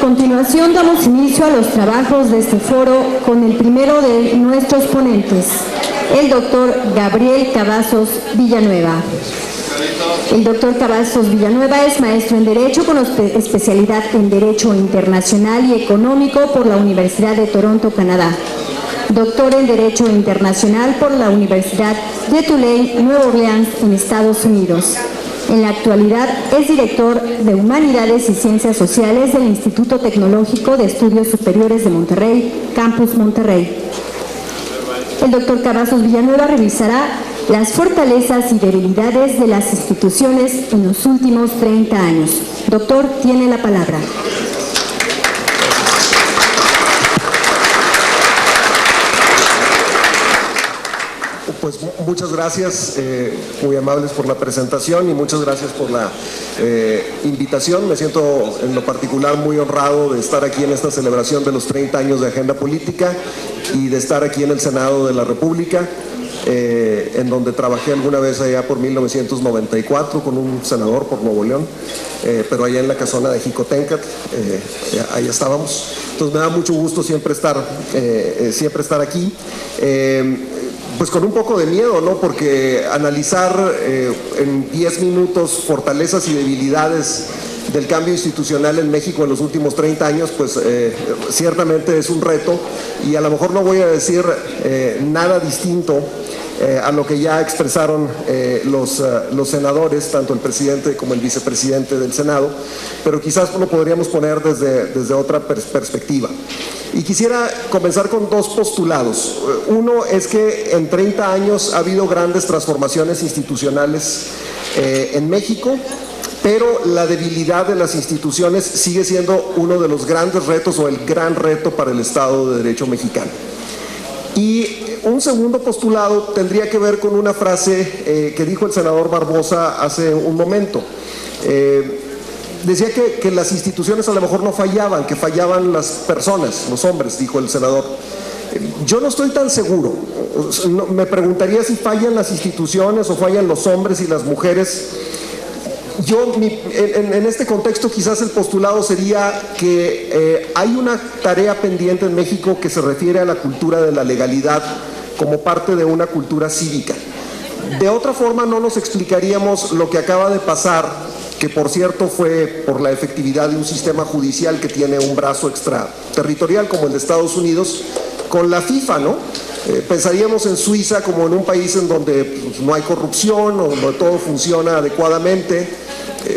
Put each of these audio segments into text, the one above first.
continuación damos inicio a los trabajos de este foro con el primero de nuestros ponentes, el doctor Gabriel Cavazos Villanueva. El doctor Cavazos Villanueva es maestro en Derecho con especialidad en Derecho Internacional y Económico por la Universidad de Toronto, Canadá. Doctor en Derecho Internacional por la Universidad de Tulane, Nueva Orleans, en Estados Unidos. En la actualidad es director de Humanidades y Ciencias Sociales del Instituto Tecnológico de Estudios Superiores de Monterrey, Campus Monterrey. El doctor Cavazos Villanueva revisará las fortalezas y debilidades de las instituciones en los últimos 30 años. Doctor, tiene la palabra. Pues muchas gracias, muy amables por la presentación y muchas gracias por la invitación. Me siento en lo particular muy honrado de estar aquí en esta celebración de los 30 años de Agenda Política y de estar aquí en el Senado de la República, en donde trabajé alguna vez allá por 1994 con un senador por Nuevo León, pero allá en la casona de Jicotencat, ahí estábamos. Entonces me da mucho gusto siempre estar aquí. Pues con un poco de miedo, ¿no? Porque analizar en 10 minutos fortalezas y debilidades del cambio institucional en México en los últimos 30 años, pues ciertamente es un reto y a lo mejor no voy a decir nada distinto a lo que ya expresaron los senadores, tanto el presidente como el vicepresidente del Senado, pero quizás lo podríamos poner desde otra perspectiva. Y quisiera comenzar con dos postulados. Uno es que en 30 años ha habido grandes transformaciones institucionales en México, pero la debilidad de las instituciones sigue siendo uno de los grandes retos o el gran reto para el Estado de Derecho mexicano. Y un segundo postulado tendría que ver con una frase que dijo el senador Barbosa hace un momento. Decía que las instituciones a lo mejor no fallaban, que fallaban las personas, los hombres, dijo el senador. Yo no estoy tan seguro. Me preguntaría si fallan las instituciones o fallan los hombres y las mujeres. En este contexto quizás el postulado sería que hay una tarea pendiente en México que se refiere a la cultura de la legalidad como parte de una cultura cívica. De otra forma no nos explicaríamos lo que acaba de pasar, que por cierto fue por la efectividad de un sistema judicial que tiene un brazo extraterritorial como el de Estados Unidos, con la FIFA, ¿no? Pensaríamos en Suiza como en un país en donde pues, no hay corrupción o donde todo funciona adecuadamente,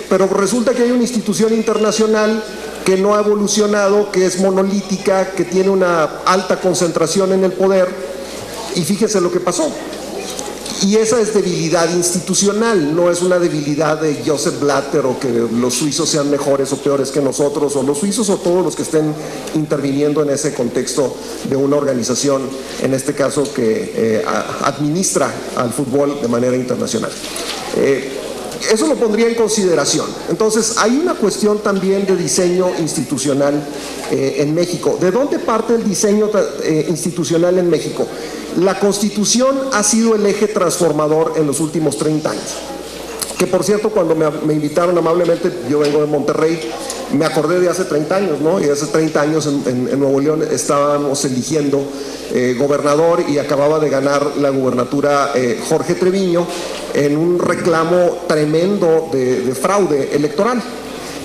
pero resulta que hay una institución internacional que no ha evolucionado, que es monolítica, que tiene una alta concentración en el poder, y fíjese lo que pasó. Y esa es debilidad institucional, no es una debilidad de Joseph Blatter o que los suizos sean mejores o peores que nosotros, o los suizos o todos los que estén interviniendo en ese contexto de una organización, en este caso que administra al fútbol de manera internacional. Eso lo pondría en consideración. Entonces, hay una cuestión también de diseño institucional en México. ¿De dónde parte el diseño institucional en México? La Constitución ha sido el eje transformador en los últimos 30 años. Que por cierto, cuando me invitaron amablemente, yo vengo de Monterrey, me acordé de hace 30 años, ¿no? Y hace 30 años en Nuevo León estábamos eligiendo gobernador y acababa de ganar la gubernatura Jorge Treviño en un reclamo tremendo de fraude electoral.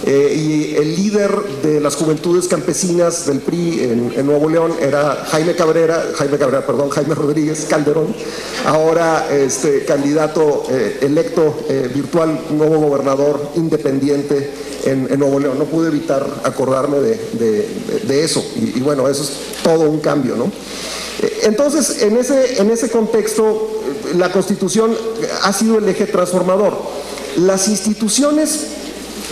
Y el líder de las juventudes campesinas del PRI en Nuevo León era Jaime Rodríguez Calderón, ahora candidato electo virtual, nuevo gobernador independiente en Nuevo León. No pude evitar acordarme de eso, y bueno, eso es todo un cambio, ¿no? Entonces, en ese contexto, la Constitución ha sido el eje transformador. Las instituciones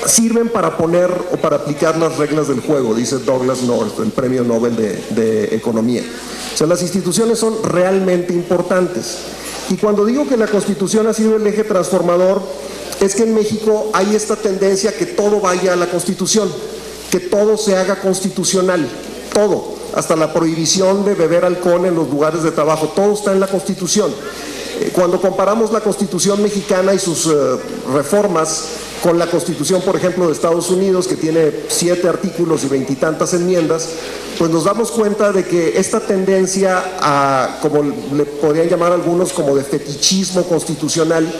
sirven para poner o para aplicar las reglas del juego, dice Douglas North, el premio Nobel de Economía. O sea, las instituciones son realmente importantes. Y cuando digo que la Constitución ha sido el eje transformador, es que en México hay esta tendencia a que todo vaya a la Constitución, que todo se haga constitucional, todo, hasta la prohibición de beber alcohol en los lugares de trabajo, todo está en la Constitución. Cuando comparamos la Constitución mexicana y sus reformas con la Constitución, por ejemplo, de Estados Unidos, que tiene 7 artículos y 20 y tantas enmiendas, pues nos damos cuenta de que esta tendencia a, como le podrían llamar algunos, como de fetichismo constitucional,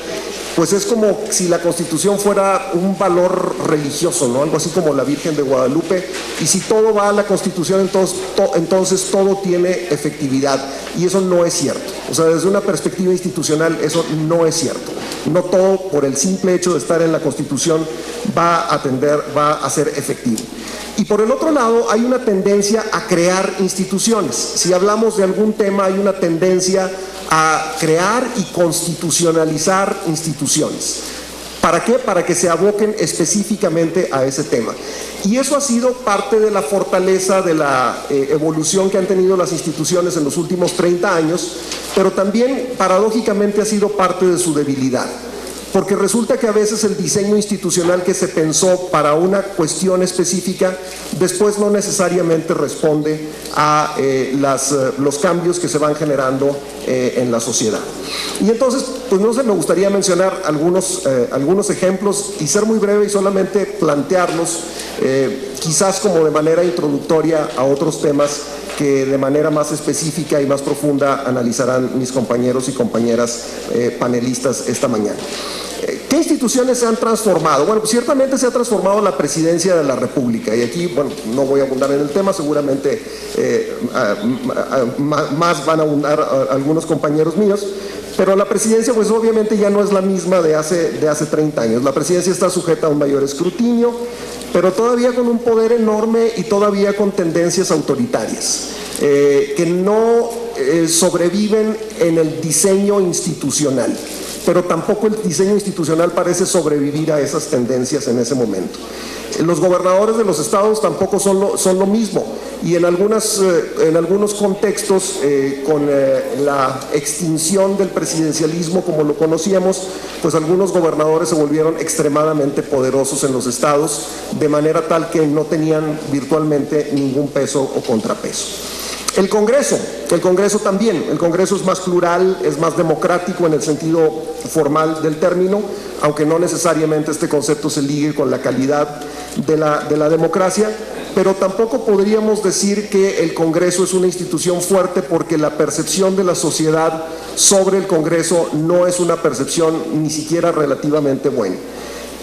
pues es como si la Constitución fuera un valor religioso, ¿no? Algo así como la Virgen de Guadalupe, y si todo va a la Constitución, entonces todo tiene efectividad, y eso no es cierto. O sea, desde una perspectiva institucional, eso no es cierto. No todo, por el simple hecho de estar en la Constitución, va a ser efectivo. Y por el otro lado, hay una tendencia a crear instituciones. Si hablamos de algún tema, hay una tendencia a crear y constitucionalizar instituciones. ¿Para qué? Para que se aboquen específicamente a ese tema. Y eso ha sido parte de la fortaleza de la evolución que han tenido las instituciones en los últimos 30 años, pero también paradójicamente ha sido parte de su debilidad. Porque resulta que a veces el diseño institucional que se pensó para una cuestión específica después no necesariamente responde a los cambios que se van generando en la sociedad. Y entonces, pues no sé, me gustaría mencionar algunos ejemplos y ser muy breve y solamente plantearlos, quizás como de manera introductoria a otros temas que de manera más específica y más profunda analizarán mis compañeros y compañeras panelistas esta mañana. ¿Qué instituciones se han transformado? Bueno, ciertamente se ha transformado la Presidencia de la República, y aquí, bueno, no voy a abundar en el tema, seguramente más van a abundar algunos compañeros míos, pero la presidencia pues obviamente ya no es la misma de hace 30 años. La presidencia está sujeta a un mayor escrutinio, pero todavía con un poder enorme y todavía con tendencias autoritarias, que no sobreviven en el diseño institucional, pero tampoco el diseño institucional parece sobrevivir a esas tendencias en ese momento. Los gobernadores de los estados tampoco son lo mismo, y en algunos contextos, con la extinción del presidencialismo como lo conocíamos, pues algunos gobernadores se volvieron extremadamente poderosos en los estados, de manera tal que no tenían virtualmente ningún peso o contrapeso. El Congreso también. El Congreso es más plural, es más democrático en el sentido formal del término, aunque no necesariamente este concepto se ligue con la calidad de la democracia, pero tampoco podríamos decir que el Congreso es una institución fuerte, porque la percepción de la sociedad sobre el Congreso no es una percepción ni siquiera relativamente buena.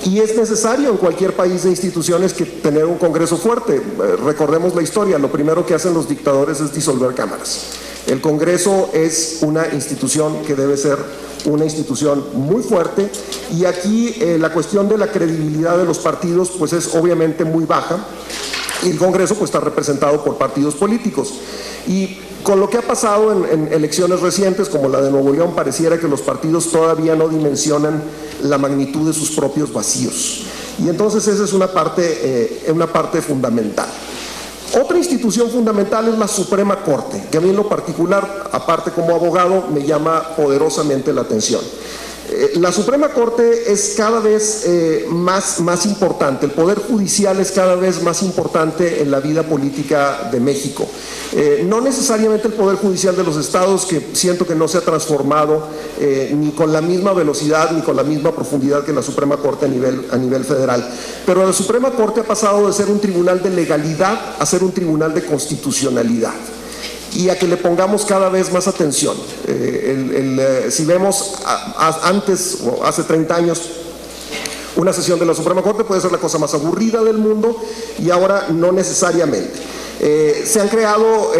Y es necesario en cualquier país de instituciones que tener un Congreso fuerte. Recordemos la historia, lo primero que hacen los dictadores es disolver cámaras. El Congreso es una institución que debe ser una institución muy fuerte, y aquí la cuestión de la credibilidad de los partidos pues es obviamente muy baja, y el Congreso pues está representado por partidos políticos. Y con lo que ha pasado en elecciones recientes, como la de Nuevo León, pareciera que los partidos todavía no dimensionan la magnitud de sus propios vacíos. Y entonces esa es una parte fundamental. Otra institución fundamental es la Suprema Corte, que a mí en lo particular, aparte como abogado, me llama poderosamente la atención. La Suprema Corte es cada vez más importante, el Poder Judicial es cada vez más importante en la vida política de México. No necesariamente el Poder Judicial de los estados, que siento que no se ha transformado ni con la misma velocidad ni con la misma profundidad que la Suprema Corte a nivel federal, pero la Suprema Corte ha pasado de ser un tribunal de legalidad a ser un tribunal de constitucionalidad, y a que le pongamos cada vez más atención. Si vemos antes, o hace 30 años, una sesión de la Suprema Corte puede ser la cosa más aburrida del mundo, y ahora no necesariamente. Se han creado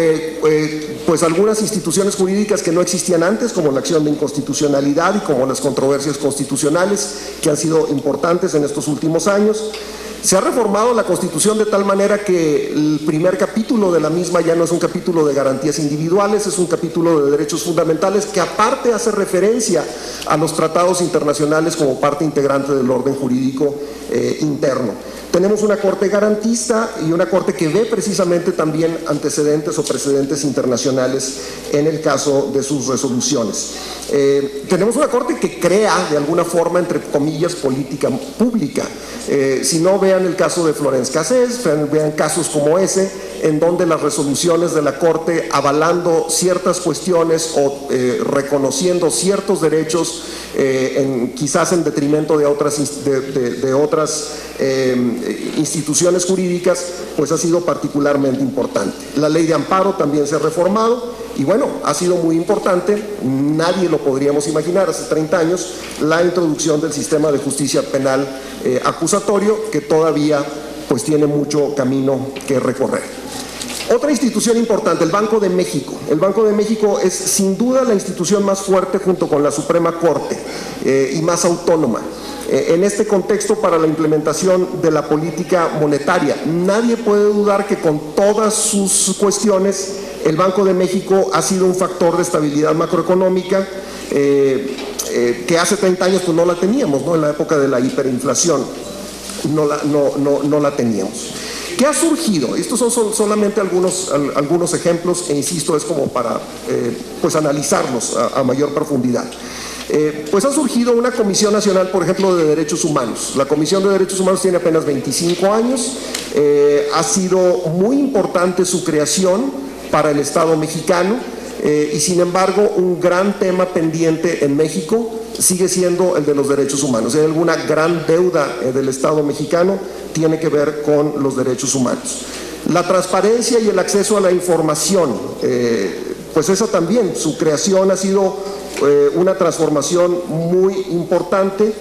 pues algunas instituciones jurídicas que no existían antes, como la acción de inconstitucionalidad y como las controversias constitucionales, que han sido importantes en estos últimos años. Se ha reformado la Constitución de tal manera que el primer capítulo de la misma ya no es un capítulo de garantías individuales, es un capítulo de derechos fundamentales, que aparte hace referencia a los tratados internacionales como parte integrante del orden jurídico interno. Tenemos una Corte garantista y una Corte que ve precisamente también antecedentes o precedentes internacionales en el caso de sus resoluciones. Tenemos una Corte que crea de alguna forma, entre comillas, política pública. Si no, vean el caso de Florence Cassés, vean casos como ese, en donde las resoluciones de la Corte, avalando ciertas cuestiones o reconociendo ciertos derechos quizás en detrimento de otras instituciones jurídicas, pues ha sido particularmente importante. La ley de amparo también se ha reformado y bueno, ha sido muy importante, nadie lo podríamos imaginar hace 30 años, la introducción del sistema de justicia penal acusatorio, que todavía pues tiene mucho camino que recorrer. Otra institución importante, el Banco de México. El Banco de México es sin duda la institución más fuerte junto con la Suprema Corte y más autónoma. En este contexto, para la implementación de la política monetaria, nadie puede dudar que con todas sus cuestiones, el Banco de México ha sido un factor de estabilidad macroeconómica que hace 30 años pues no la teníamos, ¿no? En la época de la hiperinflación no la teníamos. ¿Qué ha surgido? Estos son solamente algunos ejemplos, e insisto, es como para pues analizarlos a mayor profundidad. Pues ha surgido una Comisión Nacional, por ejemplo, de Derechos Humanos. La Comisión de Derechos Humanos tiene apenas 25 años, ha sido muy importante su creación para el Estado mexicano, y sin embargo un gran tema pendiente en México sigue siendo el de los derechos humanos. Hay alguna gran deuda del Estado mexicano, tiene que ver con los derechos humanos. La transparencia y el acceso a la información, pues esa también, su creación ha sido una transformación muy importante,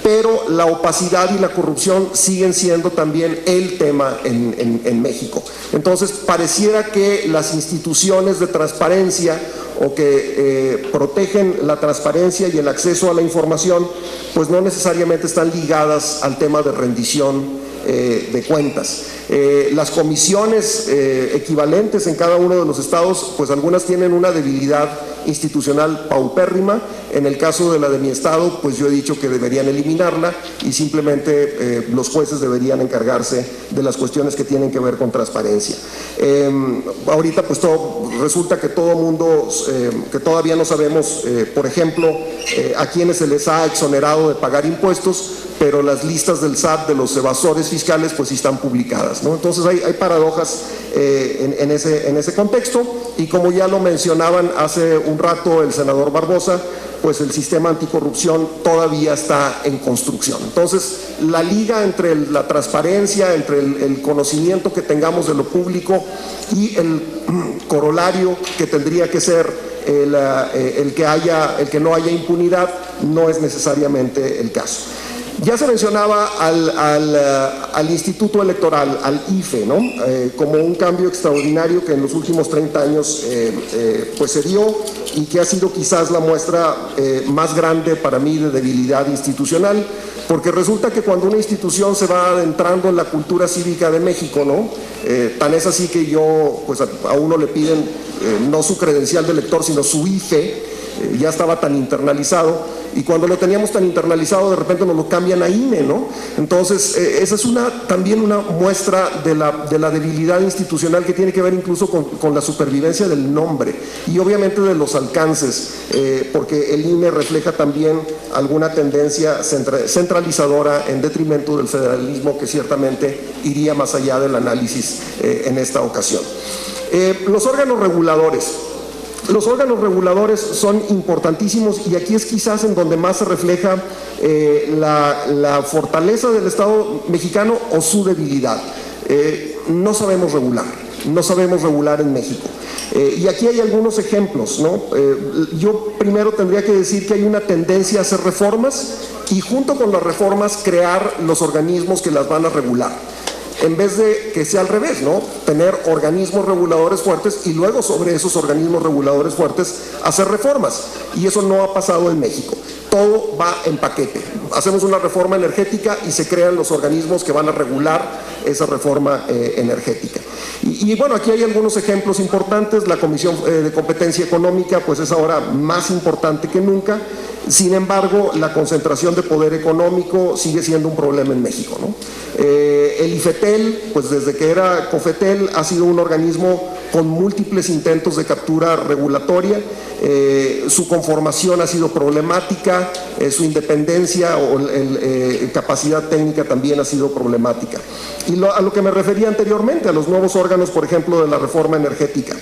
pero la opacidad y la corrupción siguen siendo también el tema en México. Entonces, pareciera que las instituciones de transparencia o que protegen la transparencia y el acceso a la información, pues no necesariamente están ligadas al tema de rendición de cuentas. Las comisiones equivalentes en cada uno de los estados, pues algunas tienen una debilidad institucional paupérrima. En el caso de la de mi estado, pues yo he dicho que deberían eliminarla y simplemente los jueces deberían encargarse de las cuestiones que tienen que ver con transparencia. Ahorita pues resulta que todo mundo, que todavía no sabemos, por ejemplo, a quienes se les ha exonerado de pagar impuestos, pero las listas del SAT de los evasores fiscales pues sí están publicadas, ¿no? Entonces hay paradojas en ese contexto, y como ya lo mencionaban hace un rato el senador Barbosa, pues el sistema anticorrupción todavía está en construcción. Entonces, la liga entre la transparencia, entre el conocimiento que tengamos de lo público y el corolario que tendría que ser el que no haya impunidad, no es necesariamente el caso. Ya se mencionaba al Instituto Electoral, al IFE, ¿no? Como un cambio extraordinario que en los últimos 30 años pues se dio, y que ha sido quizás la muestra más grande para mí de debilidad institucional, porque resulta que cuando una institución se va adentrando en la cultura cívica de México, ¿no? Tan es así que pues a uno le piden no su credencial de elector, sino su IFE, ya estaba tan internalizado, y cuando lo teníamos tan internalizado de repente nos lo cambian a INE, ¿no? Entonces esa es también una muestra de la debilidad institucional, que tiene que ver incluso con la supervivencia del nombre y obviamente de los alcances, porque el INE refleja también alguna tendencia centralizadora en detrimento del federalismo, que ciertamente iría más allá del análisis en esta ocasión. Los órganos reguladores. Los órganos reguladores son importantísimos, y aquí es quizás en donde más se refleja la fortaleza del Estado mexicano o su debilidad. No sabemos regular en México. Y aquí hay algunos ejemplos, ¿no? Yo primero tendría que decir que hay una tendencia a hacer reformas, y junto con las reformas crear los organismos que las van a regular, en vez de que sea al revés, ¿no? Tener organismos reguladores fuertes y luego sobre esos organismos reguladores fuertes hacer reformas. Y eso no ha pasado en México. Todo va en paquete. Hacemos una reforma energética y se crean los organismos que van a regular esa reforma energética. Y bueno, aquí hay algunos ejemplos importantes. La Comisión de Competencia Económica pues es ahora más importante que nunca. Sin embargo, la concentración de poder económico sigue siendo un problema en México, ¿no? El IFETEL, pues desde que era COFETEL, ha sido un organismo con múltiples intentos de captura regulatoria. Su conformación ha sido problemática, su independencia o capacidad técnica también ha sido problemática. Y a lo que me refería anteriormente, a los nuevos órganos, por ejemplo, de la reforma energética.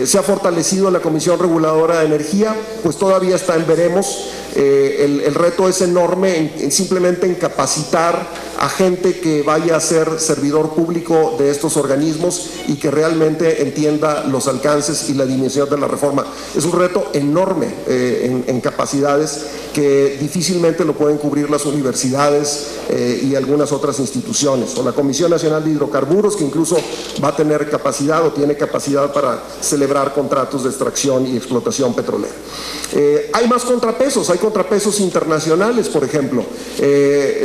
Se ha fortalecido la Comisión Reguladora de Energía, pues todavía está en veremos. El reto es enorme simplemente en capacitar a gente que vaya a ser servidor público de estos organismos y que realmente entienda los alcances y la dimensión de la reforma. Es un reto enorme en capacidades que difícilmente lo pueden cubrir las universidades y algunas otras instituciones, o la Comisión Nacional de Hidrocarburos, que incluso va a tener capacidad o tiene capacidad para celebrar contratos de extracción y explotación petrolera. Hay más contrapesos, hay contrapesos internacionales, por ejemplo.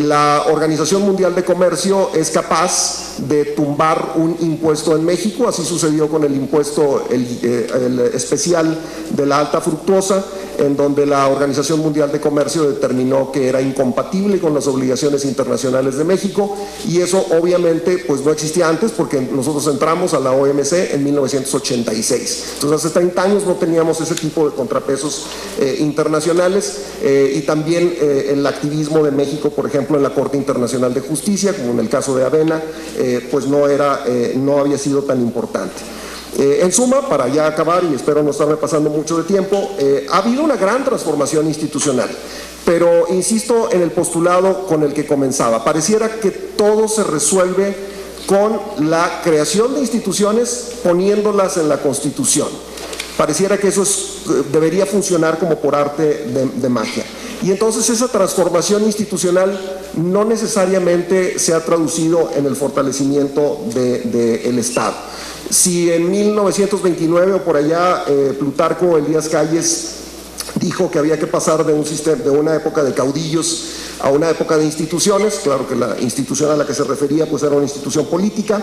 La Organización Mundial de Comercio es capaz de tumbar un impuesto en México, así sucedió con el impuesto el especial de la alta fructuosa, en donde la Organización Mundial de Comercio determinó que era incompatible con las obligaciones internacionales de México, y eso obviamente pues no existía antes, porque nosotros entramos a la OMC en 1986. Entonces hace 30 años no teníamos ese tipo de contrapesos internacionales, y también el activismo de México, por ejemplo, en la Corte Internacional de Justicia, como en el caso de Avena, pues no había sido tan importante. En suma, para ya acabar, y espero no estarme pasando mucho de tiempo, ha habido una gran transformación institucional, pero insisto en el postulado con el que comenzaba. Pareciera que todo se resuelve con la creación de instituciones poniéndolas en la Constitución. Pareciera que eso debería funcionar como por arte de magia. Y entonces esa transformación institucional no necesariamente se ha traducido en el fortalecimiento del Estado. Si en 1929 o por allá Plutarco Elías Calles dijo que había que pasar de una época de caudillos a una época de instituciones, claro que la institución a la que se refería pues era una institución política,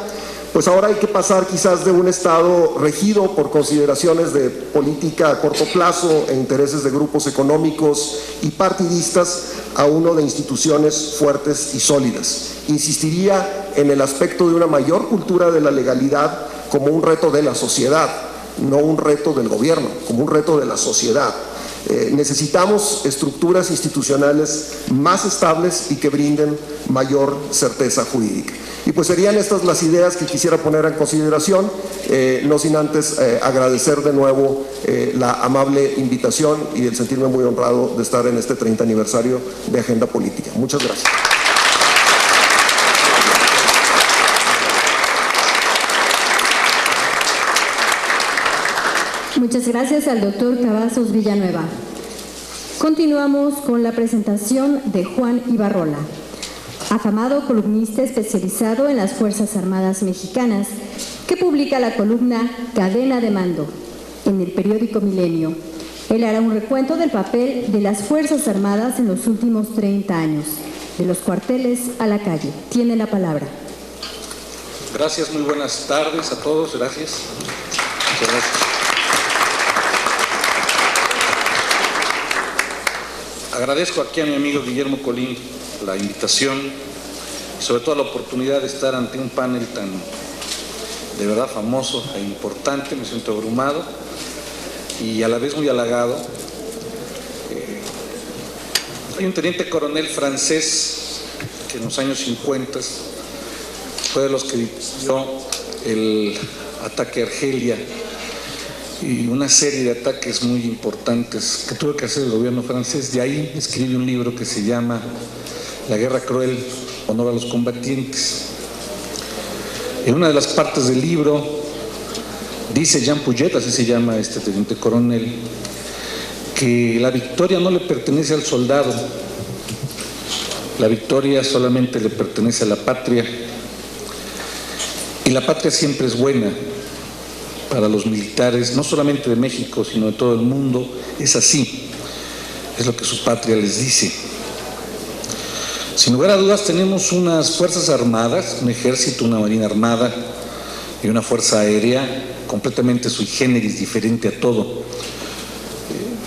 pues ahora hay que pasar quizás de un Estado regido por consideraciones de política a corto plazo e intereses de grupos económicos y partidistas a uno de instituciones fuertes y sólidas. Insistiría en el aspecto de una mayor cultura de la legalidad como un reto de la sociedad, no un reto del gobierno, como un reto de la sociedad. Necesitamos estructuras institucionales más estables y que brinden mayor certeza jurídica. Y pues serían estas las ideas que quisiera poner en consideración, no sin antes agradecer de nuevo la amable invitación y el sentirme muy honrado de estar en este 30 aniversario de Agenda Política. Muchas gracias. Muchas gracias al doctor Cavazos Villanueva. Continuamos con la presentación de Juan Ibarrola, afamado columnista especializado en las Fuerzas Armadas Mexicanas, que publica la columna Cadena de Mando en el periódico Milenio. Él hará un recuento del papel de las Fuerzas Armadas en los últimos 30 años, de los cuarteles a la calle. Tiene la palabra. Gracias, muy buenas tardes a todos, gracias. Muchas gracias. Agradezco aquí a mi amigo Guillermo Colín la invitación y sobre todo la oportunidad de estar ante un panel tan de verdad famoso e importante. Me siento abrumado y a la vez muy halagado. Hay un teniente coronel francés que en los años 50 fue de los que dirigió el ataque a Argelia y una serie de ataques muy importantes que tuvo que hacer el gobierno francés. De ahí escribe un libro que se llama La guerra cruel, honor a los combatientes. En una de las partes del libro dice Jean Puget, así se llama este teniente coronel, que la victoria no le pertenece al soldado, la victoria solamente le pertenece a la patria, y la patria siempre es buena. Para los militares, no solamente de México, sino de todo el mundo, es así. Es lo que su patria les dice. Sin lugar a dudas, tenemos unas fuerzas armadas, un ejército, una marina armada y una fuerza aérea completamente sui generis, diferente a todo.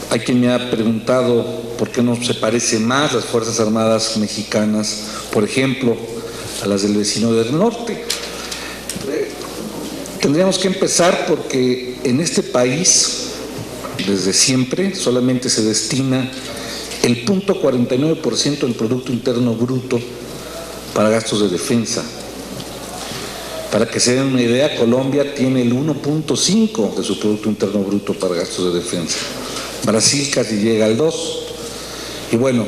Hay quien me ha preguntado por qué no se parecen más las fuerzas armadas mexicanas, por ejemplo, a las del vecino del norte. Tendríamos que empezar porque en este país, desde siempre, solamente se destina el 0.49% del Producto Interno Bruto para gastos de defensa. Para que se den una idea, Colombia tiene el 1.5% de su Producto Interno Bruto para gastos de defensa. Brasil casi llega al 2%. Y bueno,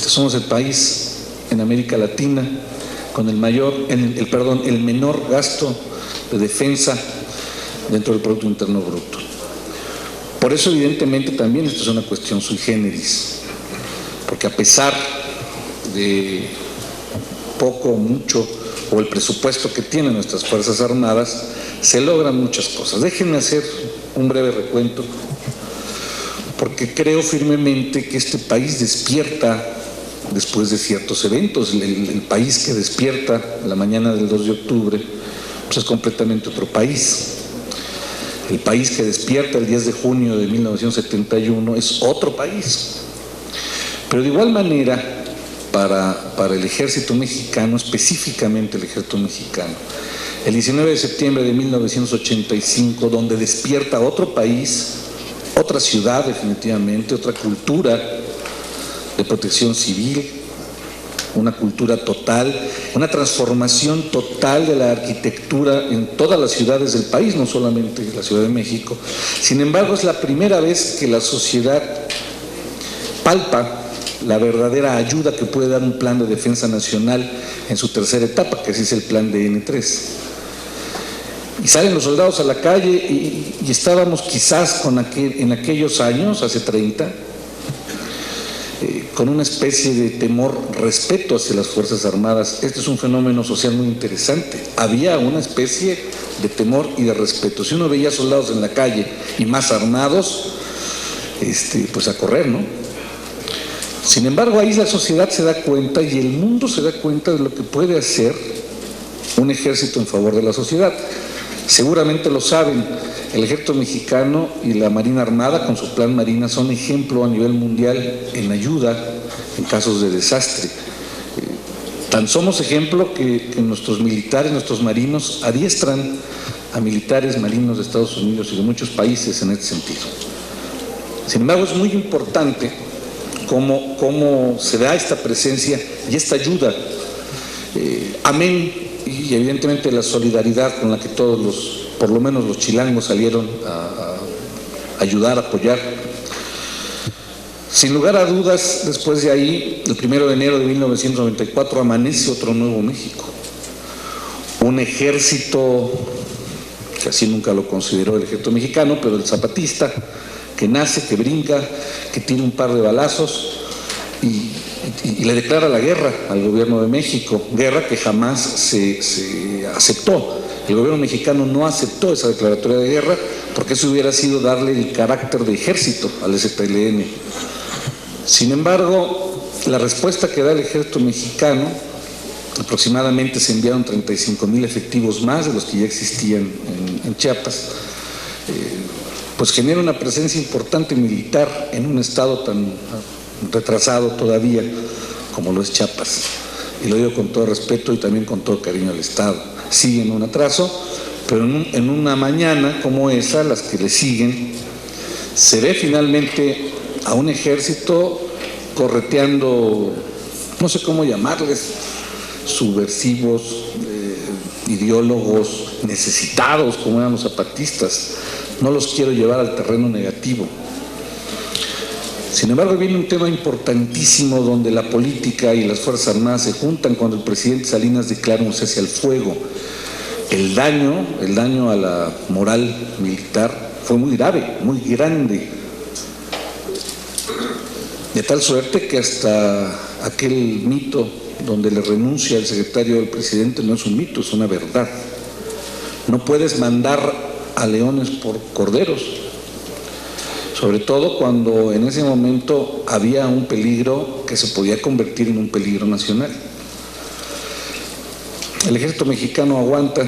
somos el país en América Latina con el menor gasto de defensa dentro del Producto Interno Bruto. Por eso, evidentemente, también esto es una cuestión sui generis, porque a pesar de poco o mucho, o el presupuesto que tienen nuestras Fuerzas Armadas, se logran muchas cosas. Déjenme hacer un breve recuento, porque creo firmemente que este país despierta después de ciertos eventos. El país que despierta la mañana del 2 de octubre pues es completamente otro país. El país que despierta el 10 de junio de 1971 es otro país. Pero de igual manera, para el ejército mexicano, específicamente el ejército mexicano, el 19 de septiembre de 1985, donde despierta otro país, otra ciudad definitivamente, otra cultura de protección civil, una cultura total, una transformación total de la arquitectura en todas las ciudades del país, no solamente la Ciudad de México. Sin embargo, es la primera vez que la sociedad palpa la verdadera ayuda que puede dar un plan de defensa nacional en su tercera etapa, que así es el plan de N3. Y salen los soldados a la calle y estábamos quizás en aquellos años, hace 30, con una especie de temor, respeto hacia las Fuerzas Armadas. Este es un fenómeno social muy interesante. Había una especie de temor y de respeto. Si uno veía soldados en la calle y más armados, pues a correr, ¿no? Sin embargo, ahí la sociedad se da cuenta y el mundo se da cuenta de lo que puede hacer un ejército en favor de la sociedad. Seguramente lo saben, el ejército mexicano y la Marina Armada con su plan Marina son ejemplo a nivel mundial en ayuda en casos de desastre. Tan somos ejemplo que nuestros militares, nuestros marinos adiestran a militares marinos de Estados Unidos y de muchos países en este sentido. Sin embargo, es muy importante cómo se da esta presencia y esta ayuda, amén, y evidentemente la solidaridad con la que todos por lo menos los chilangos salieron a ayudar, a apoyar. Sin lugar a dudas, después de ahí, el 1 de enero de 1994, amanece otro nuevo México. Un ejército, que así nunca lo consideró el ejército mexicano, pero el zapatista, que nace, que brinca, que tira un par de balazos y le declara la guerra al gobierno de México, guerra que jamás se aceptó. El gobierno mexicano no aceptó esa declaratoria de guerra porque eso hubiera sido darle el carácter de ejército al ZLN. Sin embargo, la respuesta que da el ejército mexicano, aproximadamente se enviaron 35,000 efectivos más de los que ya existían en Chiapas, pues genera una presencia importante militar en un estado tan retrasado todavía como lo es Chiapas. Y lo digo con todo respeto y también con todo cariño al Estado. Sigue en un atraso, pero en una mañana como esa, las que le siguen, se ve finalmente a un ejército correteando, no sé cómo llamarles, subversivos, ideólogos, necesitados como eran los zapatistas. No los quiero llevar al terreno negativo. Sin embargo, viene un tema importantísimo donde la política y las Fuerzas Armadas se juntan cuando el presidente Salinas declara un cese al fuego. El daño a la moral militar fue muy grave, muy grande. De tal suerte que hasta aquel mito donde le renuncia el secretario del presidente no es un mito, es una verdad. No puedes mandar a leones por corderos, sobre todo cuando en ese momento había un peligro que se podía convertir en un peligro nacional. El ejército mexicano aguanta,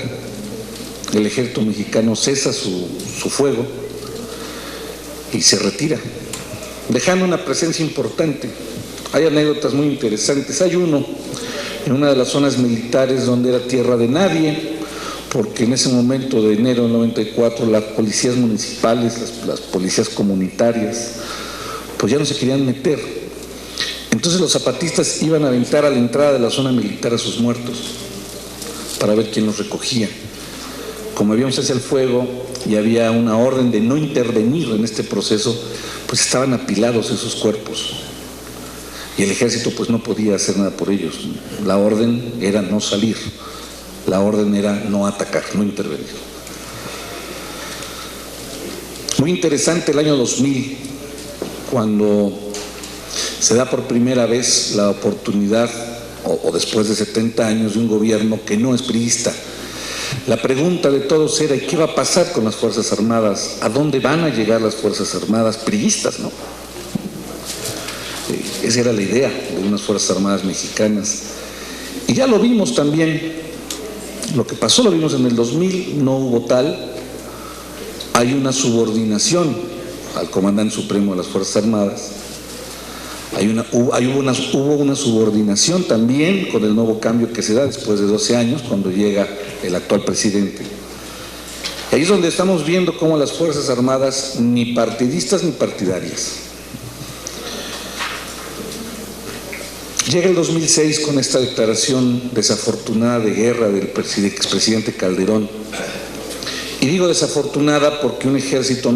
el ejército mexicano cesa su fuego y se retira, dejando una presencia importante. Hay anécdotas muy interesantes. Hay uno en una de las zonas militares donde era tierra de nadie, porque en ese momento de enero del 94 las policías municipales, las policías comunitarias, pues ya no se querían meter. Entonces los zapatistas iban a aventar a la entrada de la zona militar a sus muertos para ver quién los recogía. Como había un cese al fuego y había una orden de no intervenir en este proceso, pues estaban apilados esos cuerpos. y el ejército pues no podía hacer nada por ellos. La orden era no salir, la orden era no atacar, no intervenir. Muy interesante el año 2000, cuando se da por primera vez la oportunidad, o después de 70 años, de un gobierno que no es priista. La pregunta de todos era: ¿y qué va a pasar con las Fuerzas Armadas? ¿A dónde van a llegar las Fuerzas Armadas priistas, no? Esa era la idea de unas Fuerzas Armadas mexicanas. Y ya lo vimos también, lo que pasó lo vimos en el 2000, no hubo tal. Hay una subordinación al comandante supremo de las Fuerzas Armadas. Hubo una subordinación también con el nuevo cambio que se da después de 12 años, cuando llega el actual presidente. Y ahí es donde estamos viendo cómo las Fuerzas Armadas, ni partidistas ni partidarias. Llega el 2006 con esta declaración desafortunada de guerra del expresidente Calderón. Y digo desafortunada porque un ejército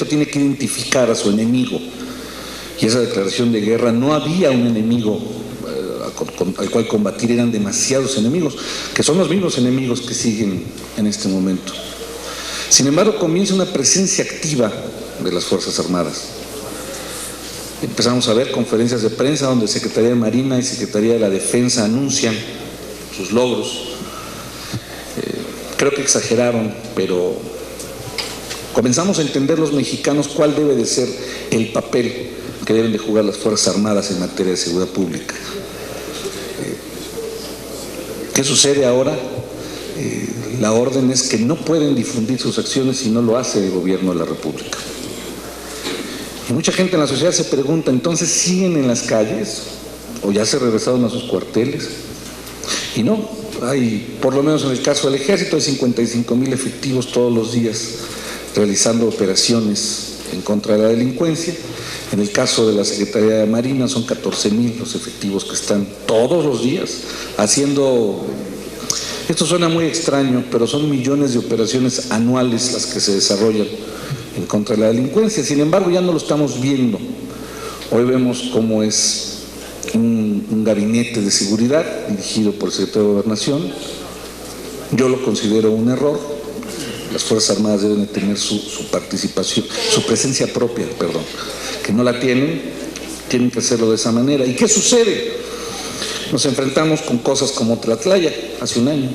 tiene que identificar a su enemigo. Y esa declaración de guerra, no había un enemigo al cual combatir, eran demasiados enemigos, que son los mismos enemigos que siguen en este momento. Sin embargo, comienza una presencia activa de las Fuerzas Armadas. Empezamos a ver conferencias de prensa donde Secretaría de Marina y Secretaría de la Defensa anuncian sus logros. Creo que exageraron, pero comenzamos a entender los mexicanos cuál debe de ser el papel que deben de jugar las Fuerzas Armadas en materia de seguridad pública. ¿Qué sucede ahora? La orden es que no pueden difundir sus acciones si no lo hace el gobierno de la República. Y mucha gente en la sociedad se pregunta: ¿entonces siguen en las calles? ¿O ya se regresaron a sus cuarteles? Y no, hay, por lo menos en el caso del Ejército, hay 55,000 efectivos todos los días realizando operaciones en contra de la delincuencia. En el caso de la Secretaría de Marina son 14,000 los efectivos que están todos los días haciendo, esto suena muy extraño, pero son millones de operaciones anuales las que se desarrollan en contra de la delincuencia. Sin embargo, ya no lo estamos viendo. Hoy vemos cómo es un gabinete de seguridad dirigido por el secretario de Gobernación. Yo lo considero un error. Las Fuerzas Armadas deben de tener su participación, su presencia propia, que no la tienen que hacerlo de esa manera. ¿Y qué sucede? Nos enfrentamos con cosas como Tlatlaya hace un año,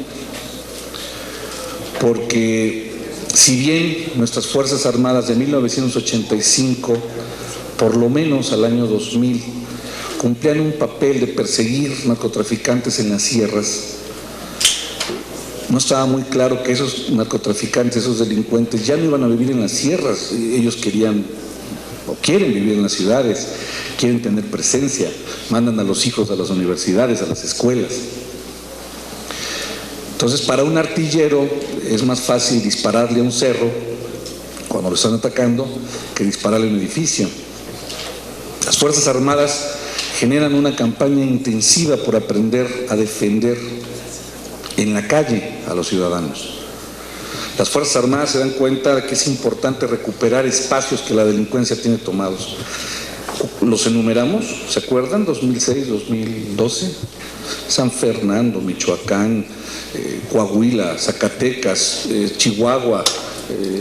porque si bien nuestras Fuerzas Armadas de 1985, por lo menos al año 2000, cumplían un papel de perseguir narcotraficantes en las sierras, no estaba muy claro que esos narcotraficantes, esos delincuentes ya no iban a vivir en las sierras. Ellos querían o quieren vivir en las ciudades, quieren tener presencia, mandan a los hijos a las universidades, a las escuelas. Entonces, para un artillero es más fácil dispararle a un cerro cuando lo están atacando que dispararle a un edificio. Las Fuerzas Armadas generan una campaña intensiva por aprender a defender en la calle a los ciudadanos. Las Fuerzas Armadas se dan cuenta de que es importante recuperar espacios que la delincuencia tiene tomados. Los enumeramos, ¿se acuerdan? 2006, 2012, San Fernando, Michoacán, Coahuila, Zacatecas, Chihuahua,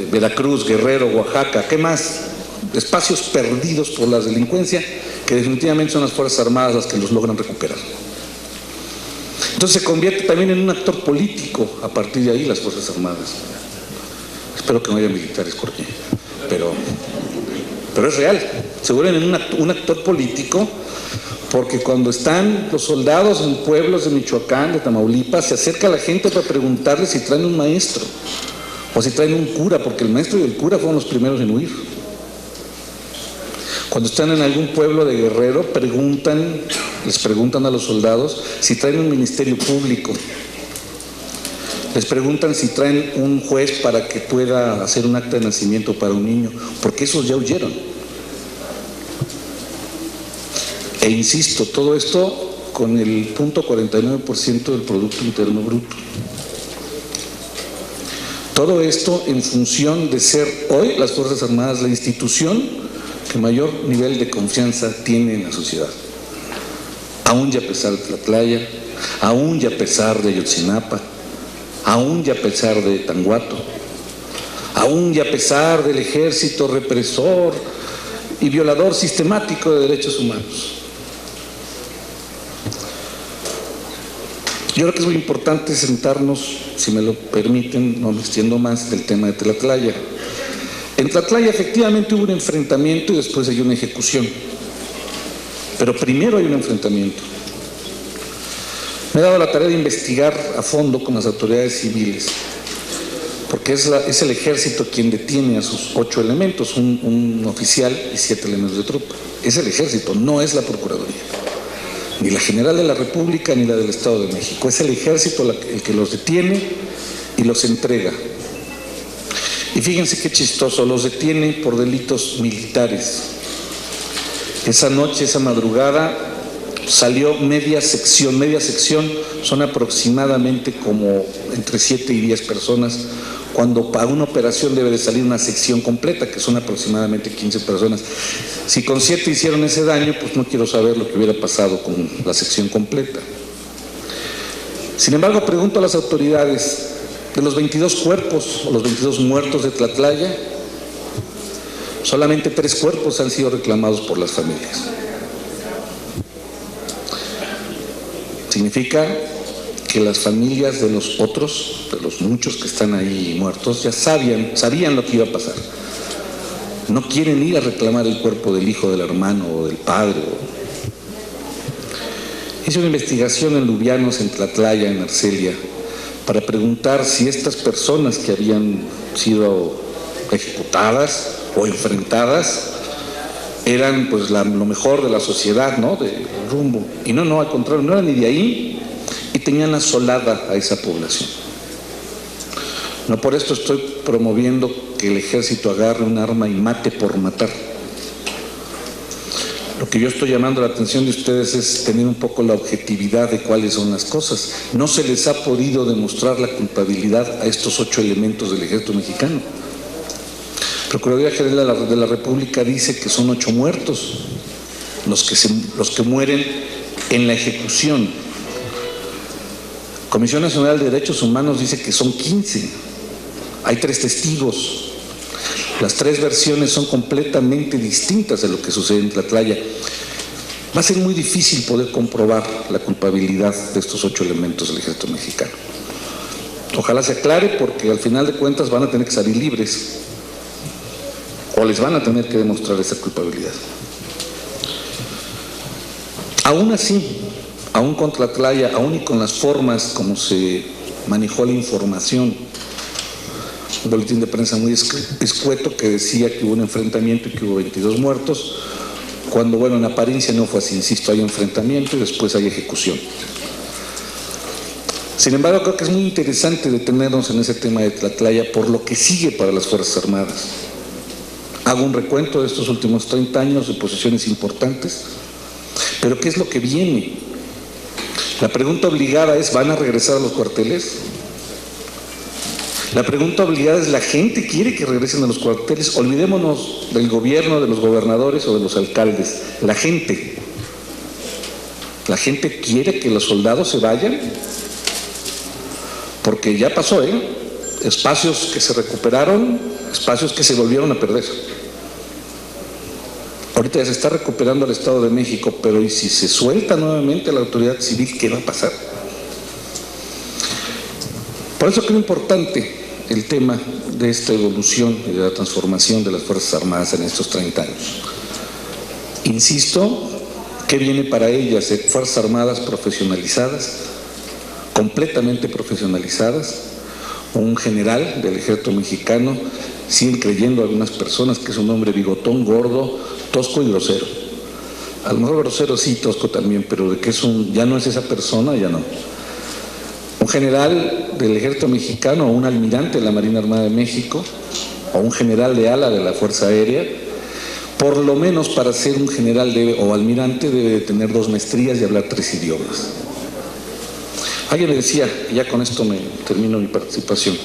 Veracruz, Guerrero, Oaxaca. ¿Qué más? Espacios perdidos por la delincuencia que definitivamente son las Fuerzas Armadas las que los logran recuperar. Entonces se convierte también en un actor político a partir de ahí las Fuerzas Armadas. Espero que no haya militares, Jorge, pero es real. Se vuelven en un actor político, porque cuando están los soldados en pueblos de Michoacán, de Tamaulipas, se acerca a la gente para preguntarles si traen un maestro o si traen un cura, porque el maestro y el cura fueron los primeros en huir. Cuando están en algún pueblo de Guerrero, les preguntan a los soldados si traen un ministerio público. Les preguntan si traen un juez para que pueda hacer un acta de nacimiento para un niño, porque esos ya huyeron. E insisto, todo esto con el 0.49% del Producto Interno Bruto. Todo esto en función de ser hoy las Fuerzas Armadas la institución que mayor nivel de confianza tiene en la sociedad. Aún y a pesar de Tlatlaya, aún y a pesar de Ayotzinapa, aún y a pesar de Tanguato, aún y a pesar del ejército represor y violador sistemático de derechos humanos. Yo creo que es muy importante sentarnos, si me lo permiten, no me extiendo más, del tema de Tlatlaya. En Tlatlaya efectivamente hubo un enfrentamiento y después hay una ejecución. Pero primero hay un enfrentamiento. Me he dado la tarea de investigar a fondo con las autoridades civiles, porque es el ejército quien detiene a sus 8 elementos, un oficial y 7 elementos de tropa. Es el ejército, no es la Procuraduría. Ni la General de la República ni la del Estado de México. Es el ejército el que los detiene y los entrega. Y fíjense qué chistoso, los detiene por delitos militares. Esa noche, esa madrugada, salió media sección son aproximadamente como entre 7 y 10 personas, cuando para una operación debe de salir una sección completa, que son aproximadamente 15 personas. Si con 7 hicieron ese daño, pues no quiero saber lo que hubiera pasado con la sección completa. Sin embargo, pregunto a las autoridades, de los 22 cuerpos o los 22 muertos de Tlatlaya, solamente 3 cuerpos han sido reclamados por las familias. Significa que las familias de los otros, de los muchos que están ahí muertos, ya sabían lo que iba a pasar. No quieren ir a reclamar el cuerpo del hijo, del hermano o del padre. Hice una investigación en Lubianos, en Tlatlaya, en Arcelia, para preguntar si estas personas que habían sido ejecutadas o enfrentadas eran pues lo mejor de la sociedad, ¿no? Del rumbo. Y no, al contrario, no eran ni de ahí, y tenían asolada a esa población. No por esto estoy promoviendo que el ejército agarre un arma y mate por matar. Lo que yo estoy llamando la atención de ustedes es tener un poco la objetividad de cuáles son las cosas. No se les ha podido demostrar la culpabilidad a estos 8 elementos del ejército mexicano. La Procuraduría General de la República dice que son 8 muertos los que mueren en la ejecución. Comisión Nacional de Derechos Humanos dice que son 15. Hay 3 testigos. Las 3 versiones son completamente distintas de lo que sucede en Tlatlaya. Va a ser muy difícil poder comprobar la culpabilidad de estos 8 elementos del ejército mexicano. Ojalá se aclare, porque al final de cuentas van a tener que salir libres o les van a tener que demostrar esa culpabilidad. Aún así, aún con Tlatlaya, aún y con las formas como se manejó la información, un boletín de prensa muy escueto que decía que hubo un enfrentamiento y que hubo 22 muertos, cuando, bueno, en apariencia no fue así. Insisto, hay enfrentamiento y después hay ejecución. Sin embargo, creo que es muy interesante detenernos en ese tema de Tlatlaya por lo que sigue para las Fuerzas Armadas. Hago un recuento de estos últimos 30 años de posiciones importantes, pero ¿qué es lo que viene? La pregunta obligada es, ¿van a regresar a los cuarteles? La pregunta obligada es, ¿la gente quiere que regresen a los cuarteles? Olvidémonos del gobierno, de los gobernadores o de los alcaldes. La gente quiere que los soldados se vayan, porque ya pasó, espacios que se recuperaron, espacios que se volvieron a perder. Ahorita ya se está recuperando el Estado de México, pero ¿y si se suelta nuevamente a la autoridad civil, qué va a pasar? Por eso creo importante el tema de esta evolución y de la transformación de las Fuerzas Armadas en estos 30 años. Insisto, ¿qué viene para ellas? Fuerzas Armadas profesionalizadas, completamente profesionalizadas. Un general del ejército mexicano, siguen creyendo algunas personas que es un hombre bigotón, gordo, tosco y grosero. A lo mejor grosero sí, tosco también, pero de que ya no es esa persona, ya no. Un general del ejército mexicano o un almirante de la Marina Armada de México o un general de ala de la Fuerza Aérea, por lo menos para ser un general o almirante debe de tener 2 maestrías y hablar 3 idiomas. Alguien me decía, y ya con esto me termino mi participación,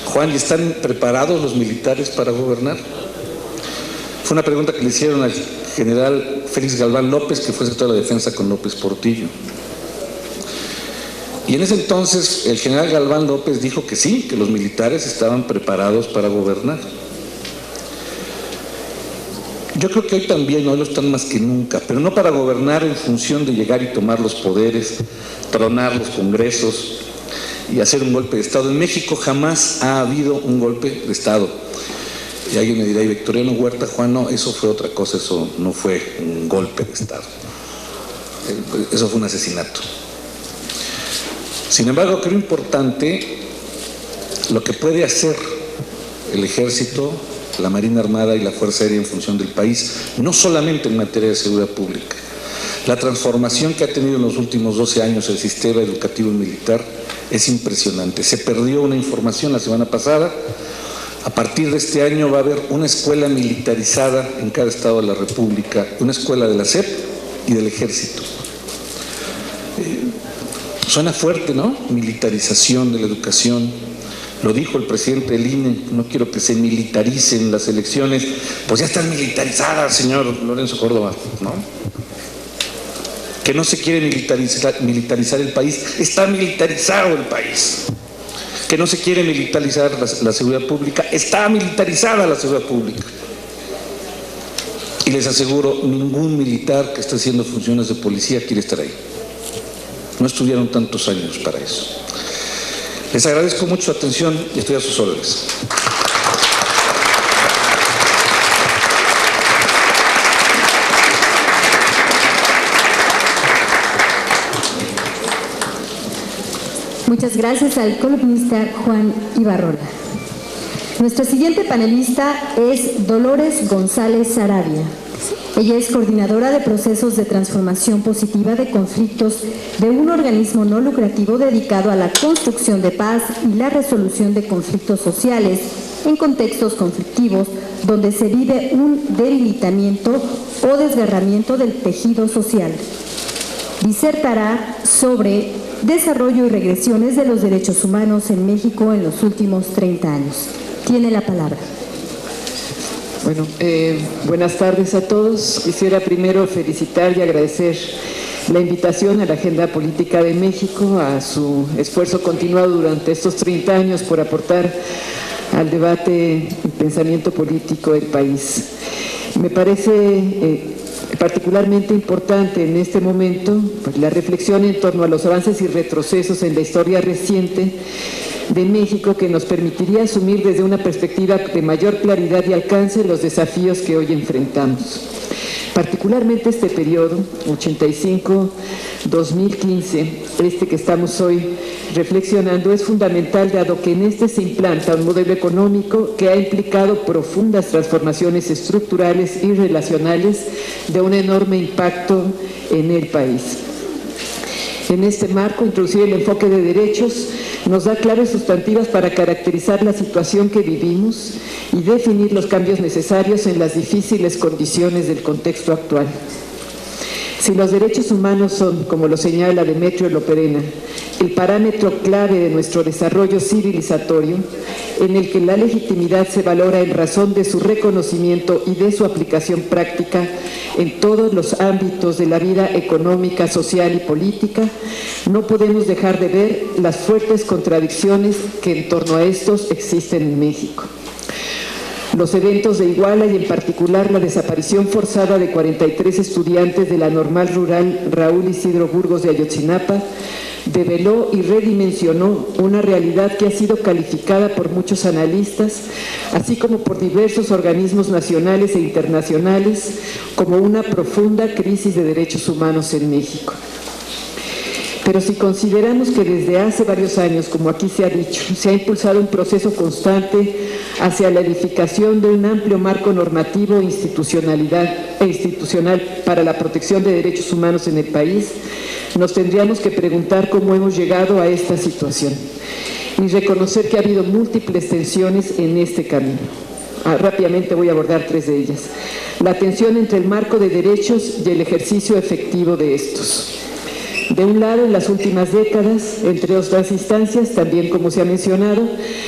Juan, ¿y están preparados los militares para gobernar? Fue una pregunta que le hicieron al general Félix Galván López, que fue secretario de la Defensa con López Portillo. Y en ese entonces el general Galván López dijo que sí, que los militares estaban preparados para gobernar. Yo creo que hoy también, hoy lo están más que nunca, pero no para gobernar en función de llegar y tomar los poderes, tronar los congresos y hacer un golpe de Estado. En México jamás ha habido un golpe de Estado. Y alguien me dirá, ¿y Victoriano Huerta, Juan? No, eso fue otra cosa, eso no fue un golpe de Estado. Eso fue un asesinato. Sin embargo, creo importante lo que puede hacer el Ejército, la Marina Armada y la Fuerza Aérea en función del país, no solamente en materia de seguridad pública. La transformación que ha tenido en los últimos 12 años el sistema educativo y militar es impresionante. Se perdió una información la semana pasada. A partir de este año va a haber una escuela militarizada en cada estado de la República, una escuela de la SEP y del Ejército. Suena fuerte, ¿no? Militarización de la educación. Lo dijo el presidente del INE, no quiero que se militaricen las elecciones. Pues ya están militarizadas, señor Lorenzo Córdoba, ¿no? Que no se quiere militarizar el país. Está militarizado el país. Que no se quiere militarizar la seguridad pública. Está militarizada la seguridad pública. Y les aseguro, ningún militar que esté haciendo funciones de policía quiere estar ahí. No estudiaron tantos años para eso. Les agradezco mucho su atención y estoy a sus órdenes. Muchas gracias al columnista Juan Ibarrola. Nuestra siguiente panelista es Dolores González Sarabia. Ella es coordinadora de procesos de transformación positiva de conflictos de un organismo no lucrativo dedicado a la construcción de paz y la resolución de conflictos sociales en contextos conflictivos donde se vive un debilitamiento o desgarramiento del tejido social. Disertará sobre desarrollo y regresiones de los derechos humanos en México en los últimos 30 años. Tiene la palabra. Bueno, buenas tardes a todos. Quisiera primero felicitar y agradecer la invitación a la Agenda Política de México, a su esfuerzo continuado durante estos 30 años por aportar al debate y pensamiento político del país. Me parece particularmente importante en este momento pues, la reflexión en torno a los avances y retrocesos en la historia reciente de México que nos permitiría asumir desde una perspectiva de mayor claridad y alcance los desafíos que hoy enfrentamos. Particularmente este periodo, 85-2015, este que estamos hoy reflexionando, es fundamental dado que en este se implanta un modelo económico que ha implicado profundas transformaciones estructurales y relacionales de un enorme impacto en el país. En este marco, introducir el enfoque de derechos nos da claves sustantivas para caracterizar la situación que vivimos y definir los cambios necesarios en las difíciles condiciones del contexto actual. Si los derechos humanos son, como lo señala Demetrio Loperena, el parámetro clave de nuestro desarrollo civilizatorio, en el que la legitimidad se valora en razón de su reconocimiento y de su aplicación práctica en todos los ámbitos de la vida económica, social y política, no podemos dejar de ver las fuertes contradicciones que en torno a estos existen en México. Los eventos de Iguala y en particular la desaparición forzada de 43 estudiantes de la Normal Rural Raúl Isidro Burgos de Ayotzinapa develó y redimensionó una realidad que ha sido calificada por muchos analistas, así como por diversos organismos nacionales e internacionales, como una profunda crisis de derechos humanos en México. Pero si consideramos que desde hace varios años, como aquí se ha dicho, se ha impulsado un proceso constante hacia la edificación de un amplio marco normativo e institucional para la protección de derechos humanos en el país, nos tendríamos que preguntar cómo hemos llegado a esta situación y reconocer que ha habido múltiples tensiones en este camino. Rápidamente voy a abordar tres de ellas. La tensión entre el marco de derechos y el ejercicio efectivo de estos. De un lado, en las últimas décadas, entre otras instancias, también como se ha mencionado,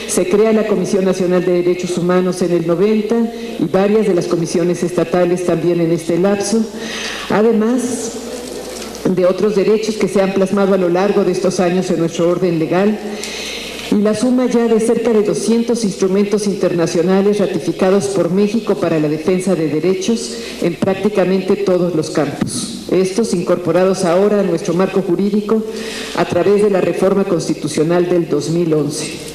se crea la Comisión Nacional de Derechos Humanos en el 90 y varias de las comisiones estatales también en este lapso, además de otros derechos que se han plasmado a lo largo de estos años en nuestro orden legal, y la suma ya de cerca de 200 instrumentos internacionales ratificados por México para la defensa de derechos en prácticamente todos los campos. Estos incorporados ahora a nuestro marco jurídico a través de la reforma constitucional del 2011.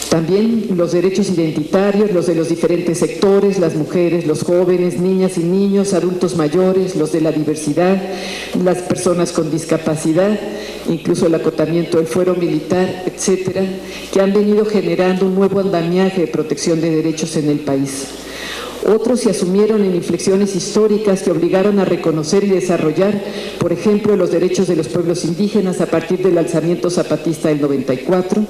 También los derechos identitarios, los de los diferentes sectores, las mujeres, los jóvenes, niñas y niños, adultos mayores, los de la diversidad, las personas con discapacidad, incluso el acotamiento del fuero militar, etcétera, que han venido generando un nuevo andamiaje de protección de derechos en el país. Otros se asumieron en inflexiones históricas que obligaron a reconocer y desarrollar, por ejemplo, los derechos de los pueblos indígenas a partir del alzamiento zapatista del 94,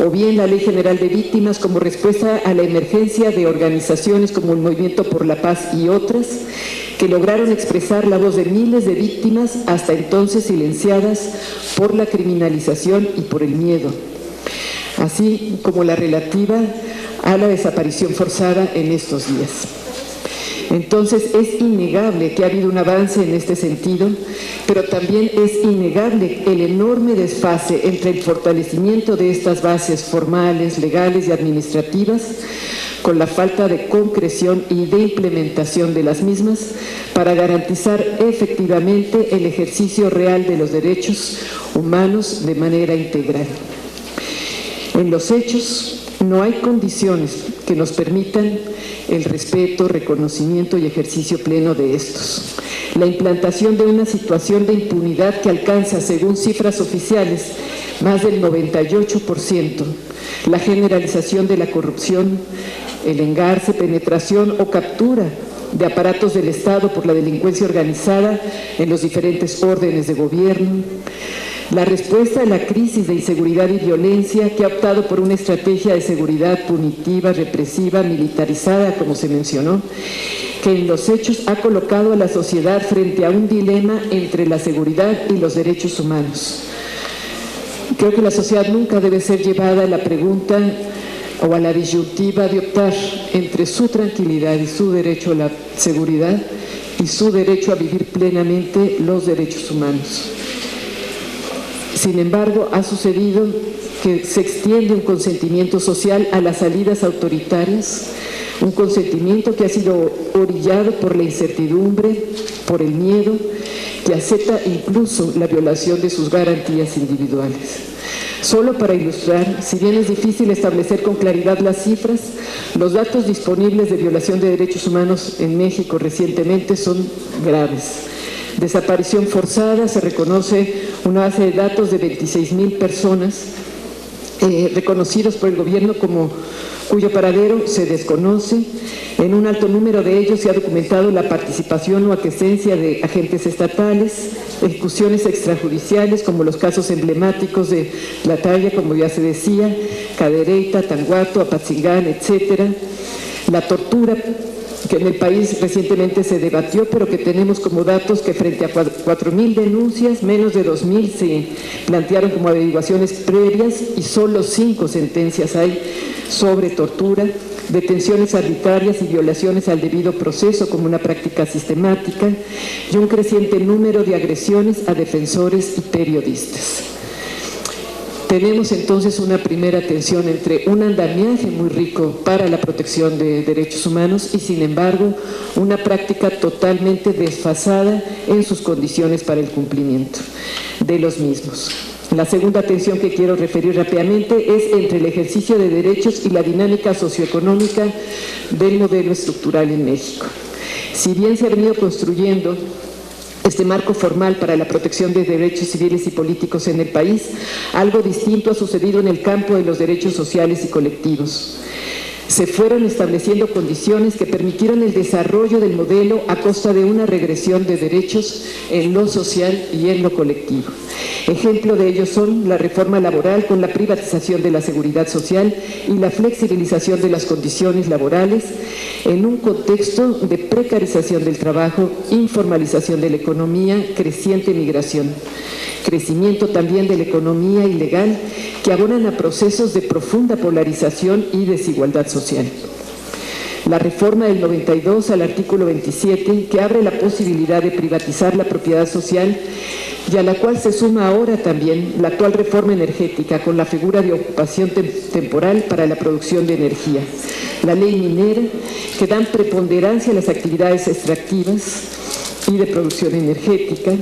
o bien la Ley General de Víctimas como respuesta a la emergencia de organizaciones como el Movimiento por la Paz y otras, que lograron expresar la voz de miles de víctimas hasta entonces silenciadas por la criminalización y por el miedo, así como la relativa a la desaparición forzada en estos días. Entonces, es innegable que ha habido un avance en este sentido, pero también es innegable el enorme desfase entre el fortalecimiento de estas bases formales, legales y administrativas, con la falta de concreción y de implementación de las mismas para garantizar efectivamente el ejercicio real de los derechos humanos de manera integral. En los hechos, no hay condiciones que nos permitan el respeto, reconocimiento y ejercicio pleno de estos. La implantación de una situación de impunidad que alcanza, según cifras oficiales, más del 98%, la generalización de la corrupción, el engarce, penetración o captura de aparatos del Estado por la delincuencia organizada en los diferentes órdenes de gobierno, la respuesta a la crisis de inseguridad y violencia que ha optado por una estrategia de seguridad punitiva, represiva, militarizada, como se mencionó, que en los hechos ha colocado a la sociedad frente a un dilema entre la seguridad y los derechos humanos. Creo que la sociedad nunca debe ser llevada a la pregunta o a la disyuntiva de optar entre su tranquilidad y su derecho a la seguridad y su derecho a vivir plenamente los derechos humanos. Sin embargo, ha sucedido que se extiende un consentimiento social a las salidas autoritarias, un consentimiento que ha sido orillado por la incertidumbre, por el miedo, que acepta incluso la violación de sus garantías individuales. Solo para ilustrar, si bien es difícil establecer con claridad las cifras, los datos disponibles de violación de derechos humanos en México recientemente son graves. Desaparición forzada, se reconoce una base de datos de 26,000 personas reconocidos por el gobierno cuyo paradero se desconoce. En un alto número de ellos se ha documentado la participación o aquiescencia de agentes estatales, ejecuciones extrajudiciales como los casos emblemáticos de La Talla, como ya se decía, Cadereyta, Tanguato, Apatzingán, etcétera. La tortura, que en el país recientemente se debatió, pero que tenemos como datos que frente a 4,000 denuncias, menos de 2,000 se plantearon como averiguaciones previas y solo 5 sentencias hay sobre tortura, detenciones arbitrarias y violaciones al debido proceso como una práctica sistemática y un creciente número de agresiones a defensores y periodistas. Tenemos entonces una primera tensión entre un andamiaje muy rico para la protección de derechos humanos y, sin embargo, una práctica totalmente desfasada en sus condiciones para el cumplimiento de los mismos. La segunda tensión que quiero referir rápidamente es entre el ejercicio de derechos y la dinámica socioeconómica del modelo estructural en México. Si bien se ha venido construyendo este marco formal para la protección de derechos civiles y políticos en el país, algo distinto ha sucedido en el campo de los derechos sociales y colectivos. Se fueron estableciendo condiciones que permitieron el desarrollo del modelo a costa de una regresión de derechos en lo social y en lo colectivo. Ejemplo de ello son la reforma laboral con la privatización de la seguridad social y la flexibilización de las condiciones laborales en un contexto de precarización del trabajo, informalización de la economía, creciente migración, crecimiento también de la economía ilegal que abonan a procesos de profunda polarización y desigualdad social. La reforma del 92 al artículo 27, que abre la posibilidad de privatizar la propiedad social y a la cual se suma ahora también la actual reforma energética con la figura de ocupación temporal para la producción de energía. La ley minera, que dan preponderancia a las actividades extractivas y de producción energética,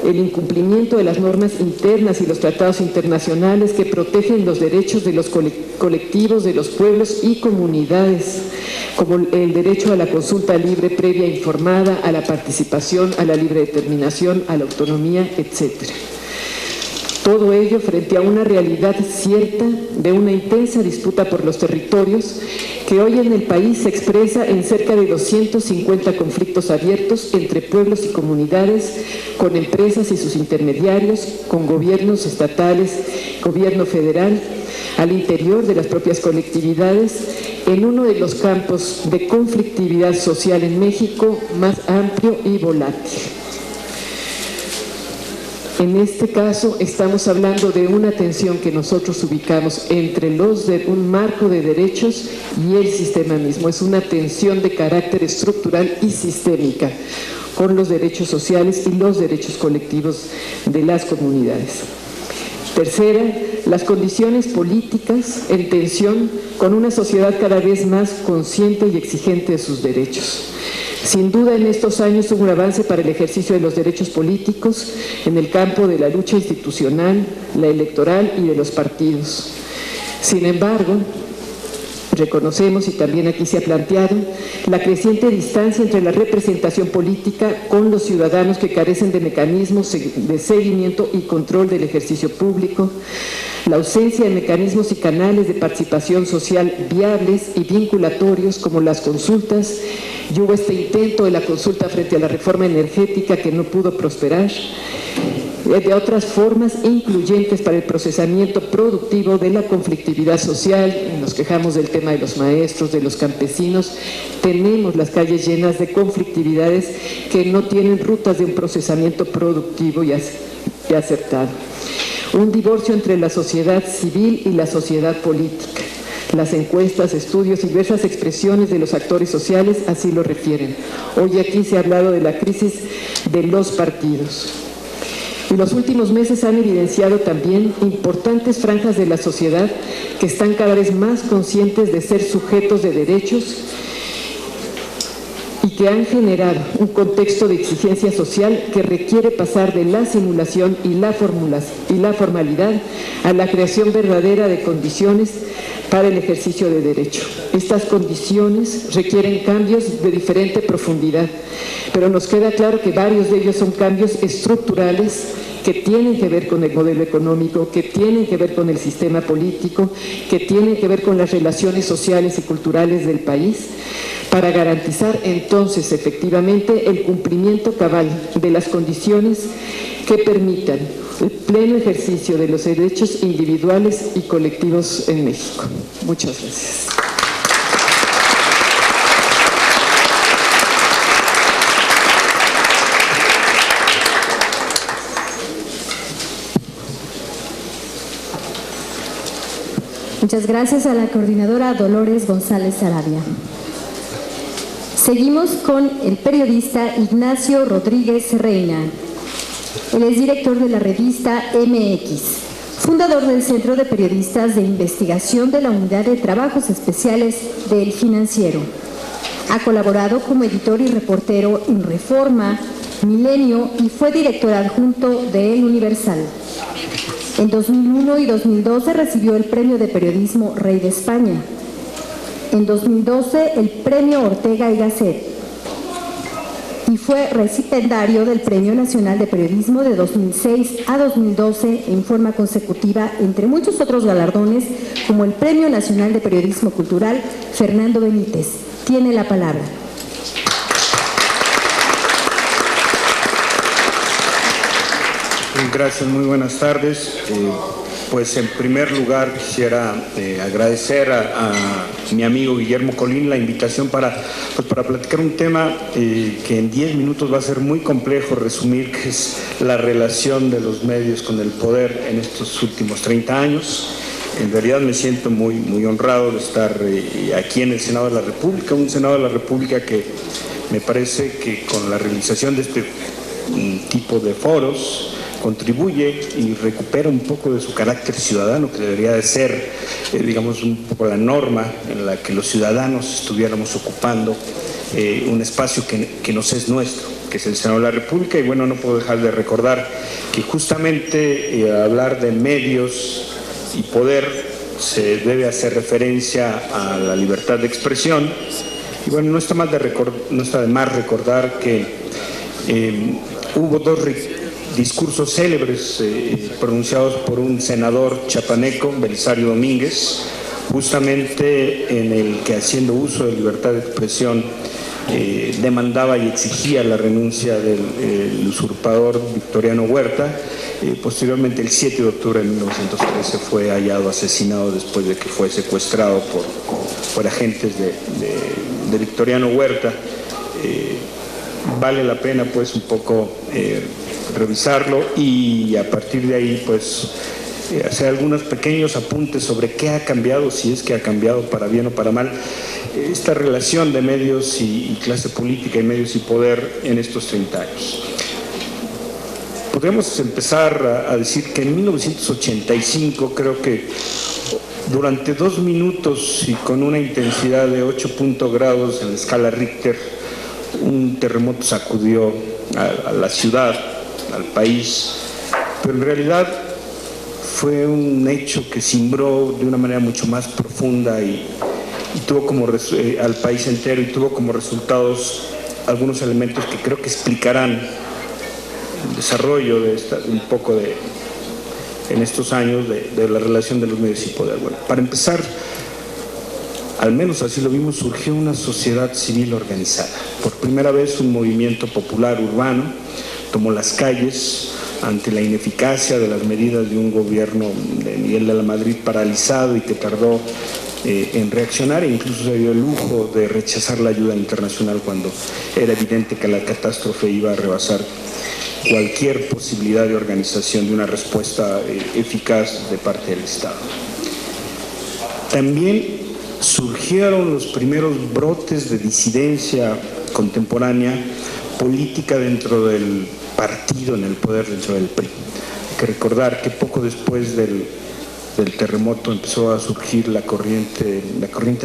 el incumplimiento de las normas internas y los tratados internacionales que protegen los derechos de los colectivos, de los pueblos y comunidades, como el derecho a la consulta libre, previa, informada, a la participación, a la libre determinación, a la autonomía, etc. Todo ello frente a una realidad cierta de una intensa disputa por los territorios que hoy en el país se expresa en cerca de 250 conflictos abiertos entre pueblos y comunidades, con empresas y sus intermediarios, con gobiernos estatales, gobierno federal, al interior de las propias colectividades, en uno de los campos de conflictividad social en México más amplio y volátil. En este caso estamos hablando de una tensión que nosotros ubicamos entre un marco de derechos y el sistema mismo. Es una tensión de carácter estructural y sistémica con los derechos sociales y los derechos colectivos de las comunidades. Tercera, las condiciones políticas en tensión con una sociedad cada vez más consciente y exigente de sus derechos. Sin duda, en estos años hubo un avance para el ejercicio de los derechos políticos en el campo de la lucha institucional, la electoral y de los partidos. Sin embargo, reconocemos, y también aquí se ha planteado, la creciente distancia entre la representación política con los ciudadanos que carecen de mecanismos de seguimiento y control del ejercicio público, la ausencia de mecanismos y canales de participación social viables y vinculatorios como las consultas, y hubo este intento de la consulta frente a la reforma energética que no pudo prosperar, de otras formas incluyentes para el procesamiento productivo de la conflictividad social. Nos quejamos del tema de los maestros, de los campesinos. Tenemos las calles llenas de conflictividades que no tienen rutas de un procesamiento productivo y acertado. Un divorcio entre la sociedad civil y la sociedad política. Las encuestas, estudios y diversas expresiones de los actores sociales así lo refieren. Hoy aquí se ha hablado de la crisis de los partidos. Y los últimos meses han evidenciado también importantes franjas de la sociedad que están cada vez más conscientes de ser sujetos de derechos y que han generado un contexto de exigencia social que requiere pasar de la simulación y la formalidad a la creación verdadera de condiciones para el ejercicio de derecho. Estas condiciones requieren cambios de diferente profundidad, pero nos queda claro que varios de ellos son cambios estructurales que tienen que ver con el modelo económico, que tienen que ver con el sistema político, que tienen que ver con las relaciones sociales y culturales del país, para garantizar entonces efectivamente el cumplimiento cabal de las condiciones que permitan el pleno ejercicio de los derechos individuales y colectivos en México. Muchas gracias. Muchas gracias a la coordinadora Dolores González Sarabia. Seguimos con el periodista Ignacio Rodríguez Reina. Él es director de la revista MX, fundador del Centro de Periodistas de Investigación de la Unidad de Trabajos Especiales del Financiero. Ha colaborado como editor y reportero en Reforma, Milenio y fue director adjunto de El Universal. En 2001 y 2012 recibió el Premio de Periodismo Rey de España. En 2012 el Premio Ortega y Gasset. Y fue recipiendario del Premio Nacional de Periodismo de 2006 a 2012 en forma consecutiva, entre muchos otros galardones, como el Premio Nacional de Periodismo Cultural Fernando Benítez. Tiene la palabra. Gracias, muy buenas tardes. Pues en primer lugar quisiera agradecer a mi amigo Guillermo Colín la invitación para platicar un tema que en 10 minutos va a ser muy complejo resumir, que es la relación de los medios con el poder en estos últimos 30 años. En realidad me siento muy honrado de estar aquí en el Senado de la República, un Senado de la República que me parece que con la realización de este tipo de foros contribuye y recupera un poco de su carácter ciudadano, que debería de ser, digamos, un poco la norma en la que los ciudadanos estuviéramos ocupando un espacio que nos es nuestro, que es el Senado de la República. Y bueno, no puedo dejar de recordar que justamente hablar de medios y poder se debe hacer referencia a la libertad de expresión. Y bueno, no está de más recordar que hubo dos discursos célebres pronunciados por un senador chapaneco, Belisario Domínguez, justamente en el que, haciendo uso de libertad de expresión, demandaba y exigía la renuncia del usurpador Victoriano Huerta. Posteriormente, el 7 de octubre de 1913, fue hallado asesinado después de que fue secuestrado por agentes de Victoriano Huerta. Vale la pena pues un poco revisarlo y a partir de ahí pues hacer algunos pequeños apuntes sobre qué ha cambiado, si es que ha cambiado para bien o para mal, esta relación de medios y clase política y medios y poder en estos 30 años. Podríamos empezar a decir que en 1985, creo que durante 2 minutos y con una intensidad de 8 grados en la escala Richter, un terremoto sacudió a la ciudad, al país, pero en realidad fue un hecho que cimbró de una manera mucho más profunda y tuvo como al país entero, y tuvo como resultados algunos elementos que creo que explicarán el desarrollo de un poco en estos años de la relación de los medios y poder. Bueno, para empezar, al menos así lo vimos, surgió una sociedad civil organizada. Por primera vez un movimiento popular urbano tomó las calles ante la ineficacia de las medidas de un gobierno de Miguel de la Madrid paralizado y que tardó en reaccionar, e incluso se dio el lujo de rechazar la ayuda internacional cuando era evidente que la catástrofe iba a rebasar cualquier posibilidad de organización de una respuesta eficaz de parte del Estado. También surgieron los primeros brotes de disidencia contemporánea política dentro del partido en el poder, dentro del PRI. Hay que recordar que poco después del terremoto empezó a surgir la corriente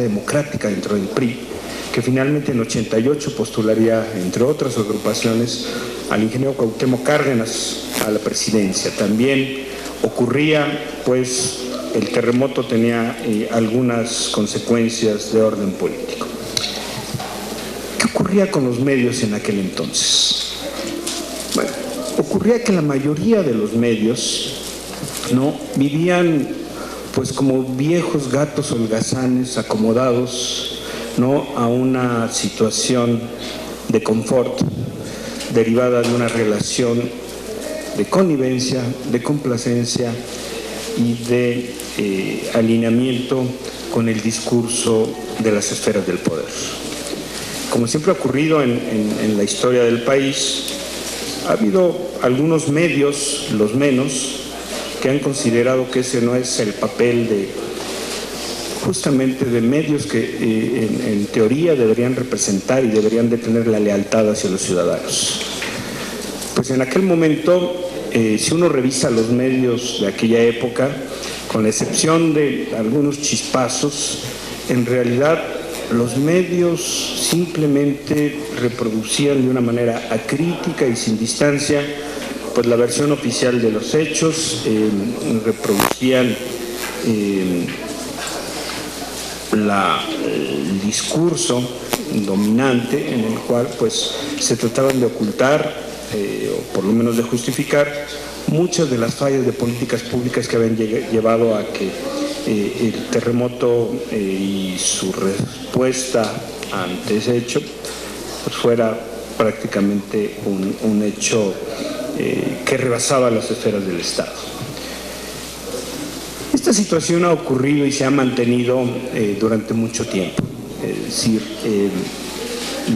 democrática dentro del PRI, que finalmente en 88 postularía, entre otras agrupaciones, al ingeniero Cuauhtémoc Cárdenas a la presidencia. También ocurría, pues, el terremoto tenía algunas consecuencias de orden político. ¿Qué ocurría con los medios en aquel entonces? Bueno, ocurría que la mayoría de los medios vivían pues como viejos gatos holgazanes acomodados a una situación de confort derivada de una relación de connivencia, de complacencia y de alineamiento con el discurso de las esferas del poder. Como siempre ha ocurrido en la historia del país, ha habido algunos medios, los menos, que han considerado que ese no es el papel justamente de medios que en teoría deberían representar y deberían de tener la lealtad hacia los ciudadanos. Pues en aquel momento, si uno revisa los medios de aquella época, con la excepción de algunos chispazos, en realidad los medios simplemente reproducían de una manera acrítica y sin distancia pues la versión oficial de los hechos, reproducían el discurso dominante en el cual pues se trataban de ocultar o por lo menos de justificar muchas de las fallas de políticas públicas que habían llevado a que el terremoto y su respuesta ante ese hecho pues fuera prácticamente un hecho que rebasaba las esferas del Estado. Esta situación ha ocurrido y se ha mantenido durante mucho tiempo. Es decir,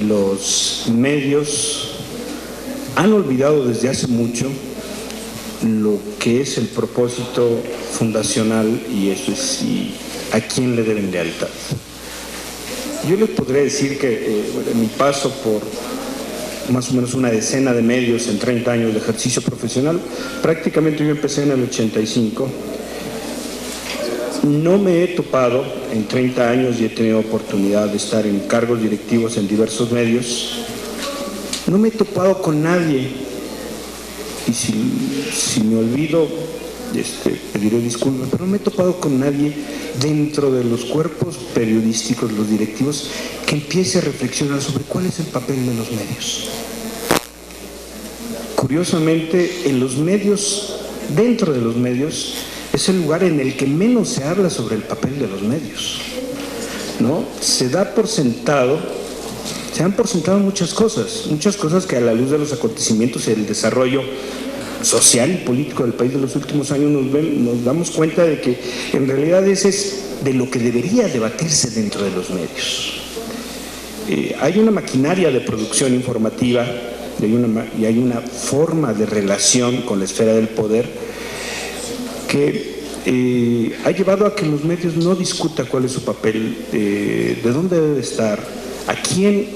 los medios han olvidado desde hace mucho lo que es el propósito fundacional, y eso es a quién le deben lealtad. Yo les podré decir que en mi paso por más o menos una decena de medios en 30 años de ejercicio profesional, prácticamente yo empecé en el 85, no me he topado en 30 años y he tenido oportunidad de estar en cargos directivos en diversos medios, no me he topado con nadie, y si me olvido, pediré disculpas, pero no me he topado con nadie dentro de los cuerpos periodísticos, los directivos, que empiece a reflexionar sobre cuál es el papel de los medios. Curiosamente, en los medios, dentro de los medios, es el lugar en el que menos se habla sobre el papel de los medios, ¿no? Se dan por sentado muchas cosas que a la luz de los acontecimientos y el desarrollo social y político del país de los últimos años nos damos cuenta de que en realidad ese es de lo que debería debatirse dentro de los medios. Hay una maquinaria de producción informativa y hay una forma de relación con la esfera del poder que ha llevado a que los medios no discutan cuál es su papel, de dónde debe estar, a quién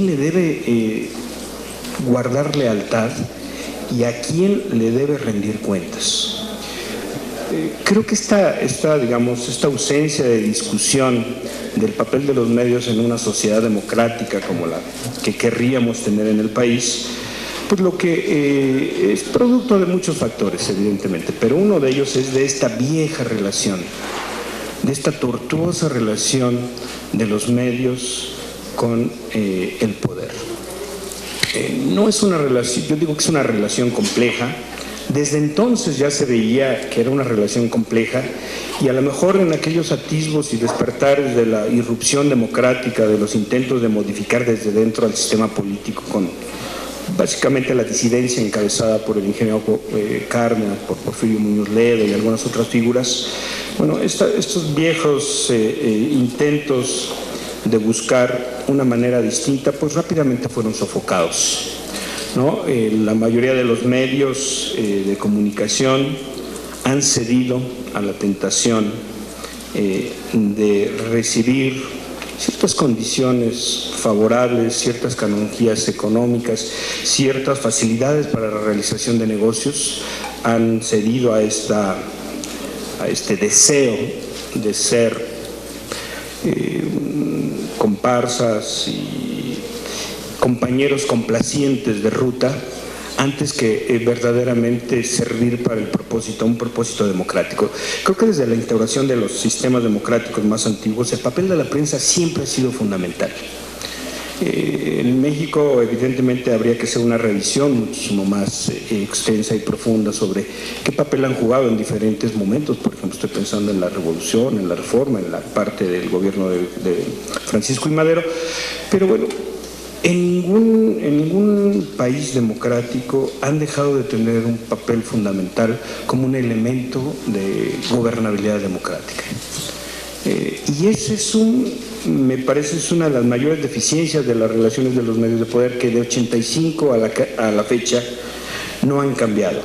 le debe guardar lealtad y a quién le debe rendir cuentas. Creo que esta ausencia de discusión del papel de los medios en una sociedad democrática como la que querríamos tener en el país, pues lo que es producto de muchos factores, evidentemente, pero uno de ellos es de esta vieja relación, de esta tortuosa relación de los medios con el poder. No es una relación, yo digo que es una relación compleja. Desde entonces ya se veía que era una relación compleja, y a lo mejor en aquellos atisbos y despertares de la irrupción democrática, de los intentos de modificar desde dentro al sistema político, con básicamente la disidencia encabezada por el ingeniero Cárdenas, por Porfirio Muñoz Ledo y algunas otras figuras, bueno, estos viejos intentos de buscar una manera distinta, pues rápidamente fueron sofocados, ¿no? La mayoría de los medios de comunicación han cedido a la tentación de recibir ciertas condiciones favorables, ciertas canonjías económicas, ciertas facilidades para la realización de negocios, han cedido a este deseo de ser comparsas y compañeros complacientes de ruta, antes que verdaderamente servir para un propósito democrático. Creo que desde la instauración de los sistemas democráticos más antiguos, el papel de la prensa siempre ha sido fundamental. En México, evidentemente, habría que hacer una revisión muchísimo más extensa y profunda sobre qué papel han jugado en diferentes momentos. Por ejemplo, estoy pensando en la Revolución, en la Reforma, en la parte del gobierno de Francisco I. Madero. Pero bueno, en ningún país democrático han dejado de tener un papel fundamental como un elemento de gobernabilidad democrática. Y ese me parece es una de las mayores deficiencias de las relaciones de los medios de poder, que de 85 a la fecha no han cambiado.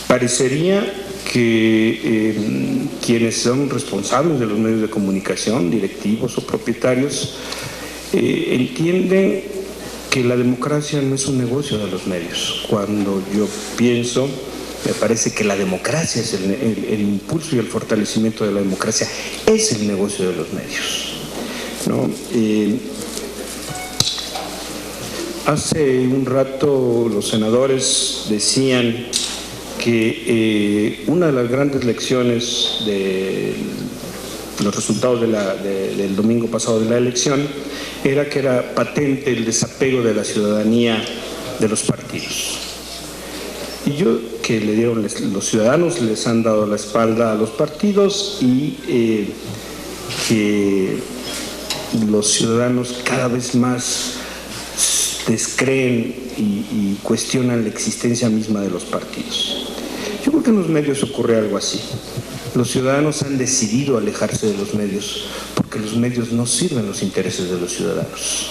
Parecería que quienes son responsables de los medios de comunicación, directivos o propietarios, entienden que la democracia no es un negocio de los medios. Cuando yo pienso, me parece que la democracia es el impulso y el fortalecimiento de la democracia es el negocio de los medios, ¿no? Hace un rato los senadores decían que una de las grandes lecciones de los resultados del domingo pasado de la elección era que era patente el desapego de la ciudadanía de los partidos. Y que los ciudadanos les han dado la espalda a los partidos, y que los ciudadanos cada vez más descreen y cuestionan la existencia misma de los partidos. Yo creo que en los medios ocurre algo así. Los ciudadanos han decidido alejarse de los medios porque los medios no sirven los intereses de los ciudadanos,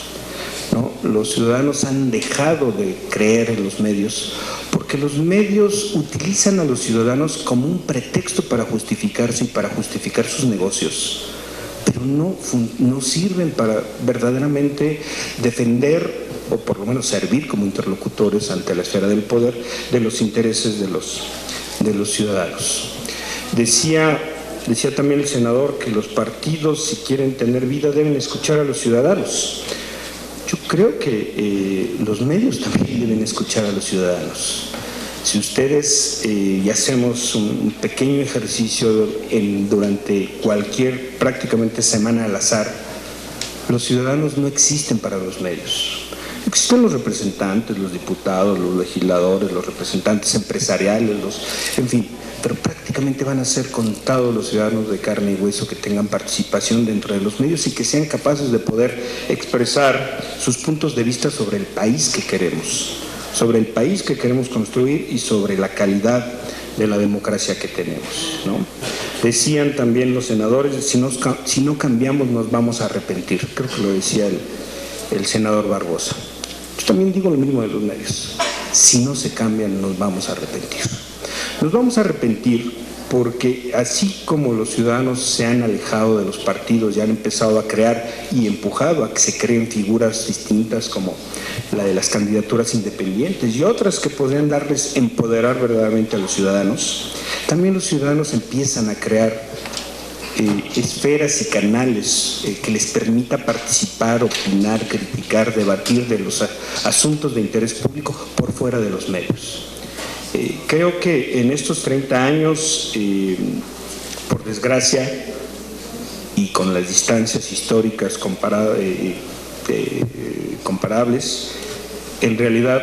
¿no? Los ciudadanos han dejado de creer en los medios porque los medios utilizan a los ciudadanos como un pretexto para justificarse y para justificar sus negocios, pero no sirven para verdaderamente defender o por lo menos servir como interlocutores ante la esfera del poder de los intereses de los ciudadanos. Decía también el senador que los partidos, si quieren tener vida, deben escuchar a los ciudadanos. Yo creo que los medios también deben escuchar a los ciudadanos. Si ustedes, y hacemos un pequeño ejercicio durante cualquier prácticamente semana al azar, los ciudadanos no existen para los medios. Existen los representantes, los diputados, los legisladores, los representantes empresariales, en fin, pero prácticamente van a ser contados los ciudadanos de carne y hueso que tengan participación dentro de los medios y que sean capaces de poder expresar sus puntos de vista sobre el país que queremos construir y sobre la calidad de la democracia que tenemos, ¿no? Decían también los senadores, si no cambiamos nos vamos a arrepentir. Creo que lo decía el senador Barbosa. Yo también digo lo mismo de los medios. Si no se cambian, nos vamos a arrepentir. Nos vamos a arrepentir porque así como los ciudadanos se han alejado de los partidos y han empezado a crear y empujado a que se creen figuras distintas como la de las candidaturas independientes y otras que podrían empoderar verdaderamente a los ciudadanos, también los ciudadanos empiezan a crear esferas y canales que les permita participar, opinar, criticar, debatir de los asuntos de interés público por fuera de los medios. Creo que en estos 30 años, por desgracia, y con las distancias históricas comparables, en realidad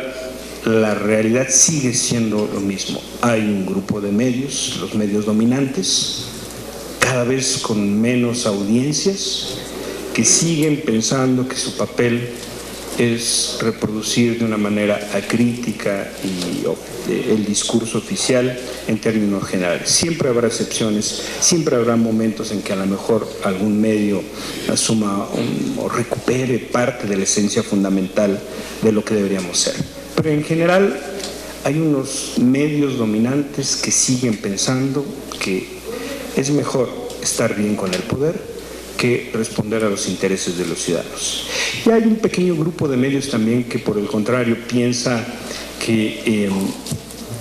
la realidad sigue siendo lo mismo. Hay un grupo de medios, los medios dominantes, cada vez con menos audiencias, que siguen pensando que su papel es reproducir de una manera acrítica el discurso oficial en términos generales. Siempre habrá excepciones, siempre habrá momentos en que a lo mejor algún medio asuma o recupere parte de la esencia fundamental de lo que deberíamos ser. Pero en general hay unos medios dominantes que siguen pensando que es mejor estar bien con el poder que responder a los intereses de los ciudadanos. Y hay un pequeño grupo de medios también que por el contrario piensa que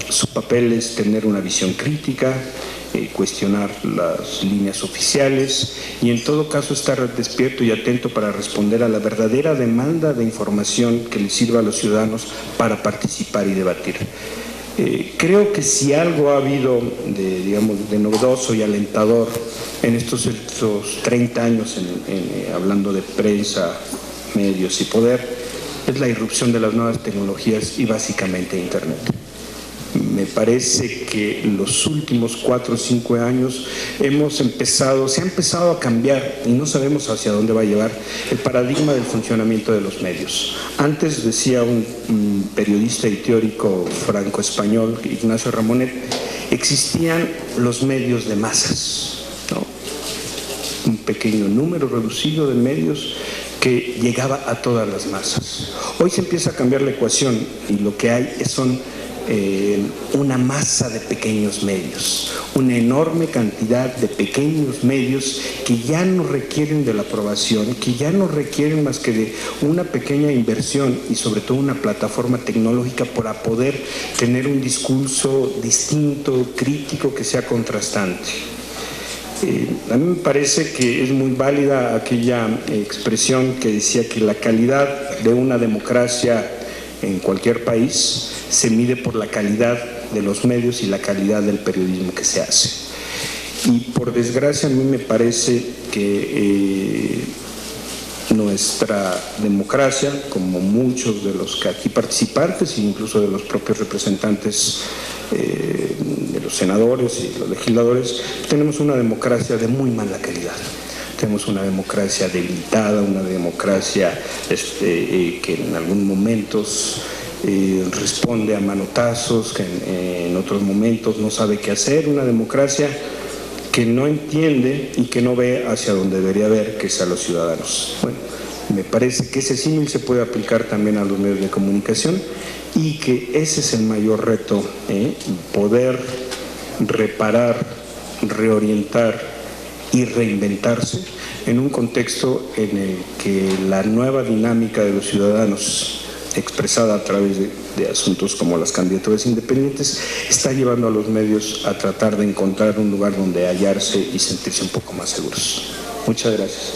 su papel es tener una visión crítica, cuestionar las líneas oficiales y en todo caso estar despierto y atento para responder a la verdadera demanda de información que les sirva a los ciudadanos para participar y debatir. Creo que si algo ha habido de novedoso y alentador en estos 30 años hablando de prensa, medios y poder, es la irrupción de las nuevas tecnologías y básicamente Internet. Me parece que en los últimos 4 o 5 años se ha empezado a cambiar y no sabemos hacia dónde va a llevar el paradigma del funcionamiento de los medios. Antes, decía un periodista y teórico franco-español, Ignacio Ramonet, existían los medios de masas, ¿no? Un pequeño número reducido de medios que llegaba a todas las masas. Hoy se empieza a cambiar la ecuación y lo que hay son una masa de pequeños medios, una enorme cantidad de pequeños medios que ya no requieren de la aprobación, que ya no requieren más que de una pequeña inversión y sobre todo una plataforma tecnológica para poder tener un discurso distinto, crítico, que sea contrastante. A mí me parece que es muy válida aquella expresión que decía que la calidad de una democracia en cualquier país se mide por la calidad de los medios y la calidad del periodismo que se hace. Y por desgracia a mí me parece que nuestra democracia, como muchos de los que aquí participantes, incluso de los propios representantes de los senadores y los legisladores, tenemos una democracia de muy mala calidad. tenemos una democracia debilitada, una democracia que en algunos momentos responde a manotazos, que en otros momentos no sabe qué hacer, una democracia que no entiende y que no ve hacia donde debería ver, que es a los ciudadanos. Bueno, me parece que ese símil se puede aplicar también a los medios de comunicación y que ese es el mayor reto, poder reparar, reorientar y reinventarse en un contexto en el que la nueva dinámica de los ciudadanos, expresada a través de asuntos como las candidaturas independientes, está llevando a los medios a tratar de encontrar un lugar donde hallarse y sentirse un poco más seguros. Muchas gracias.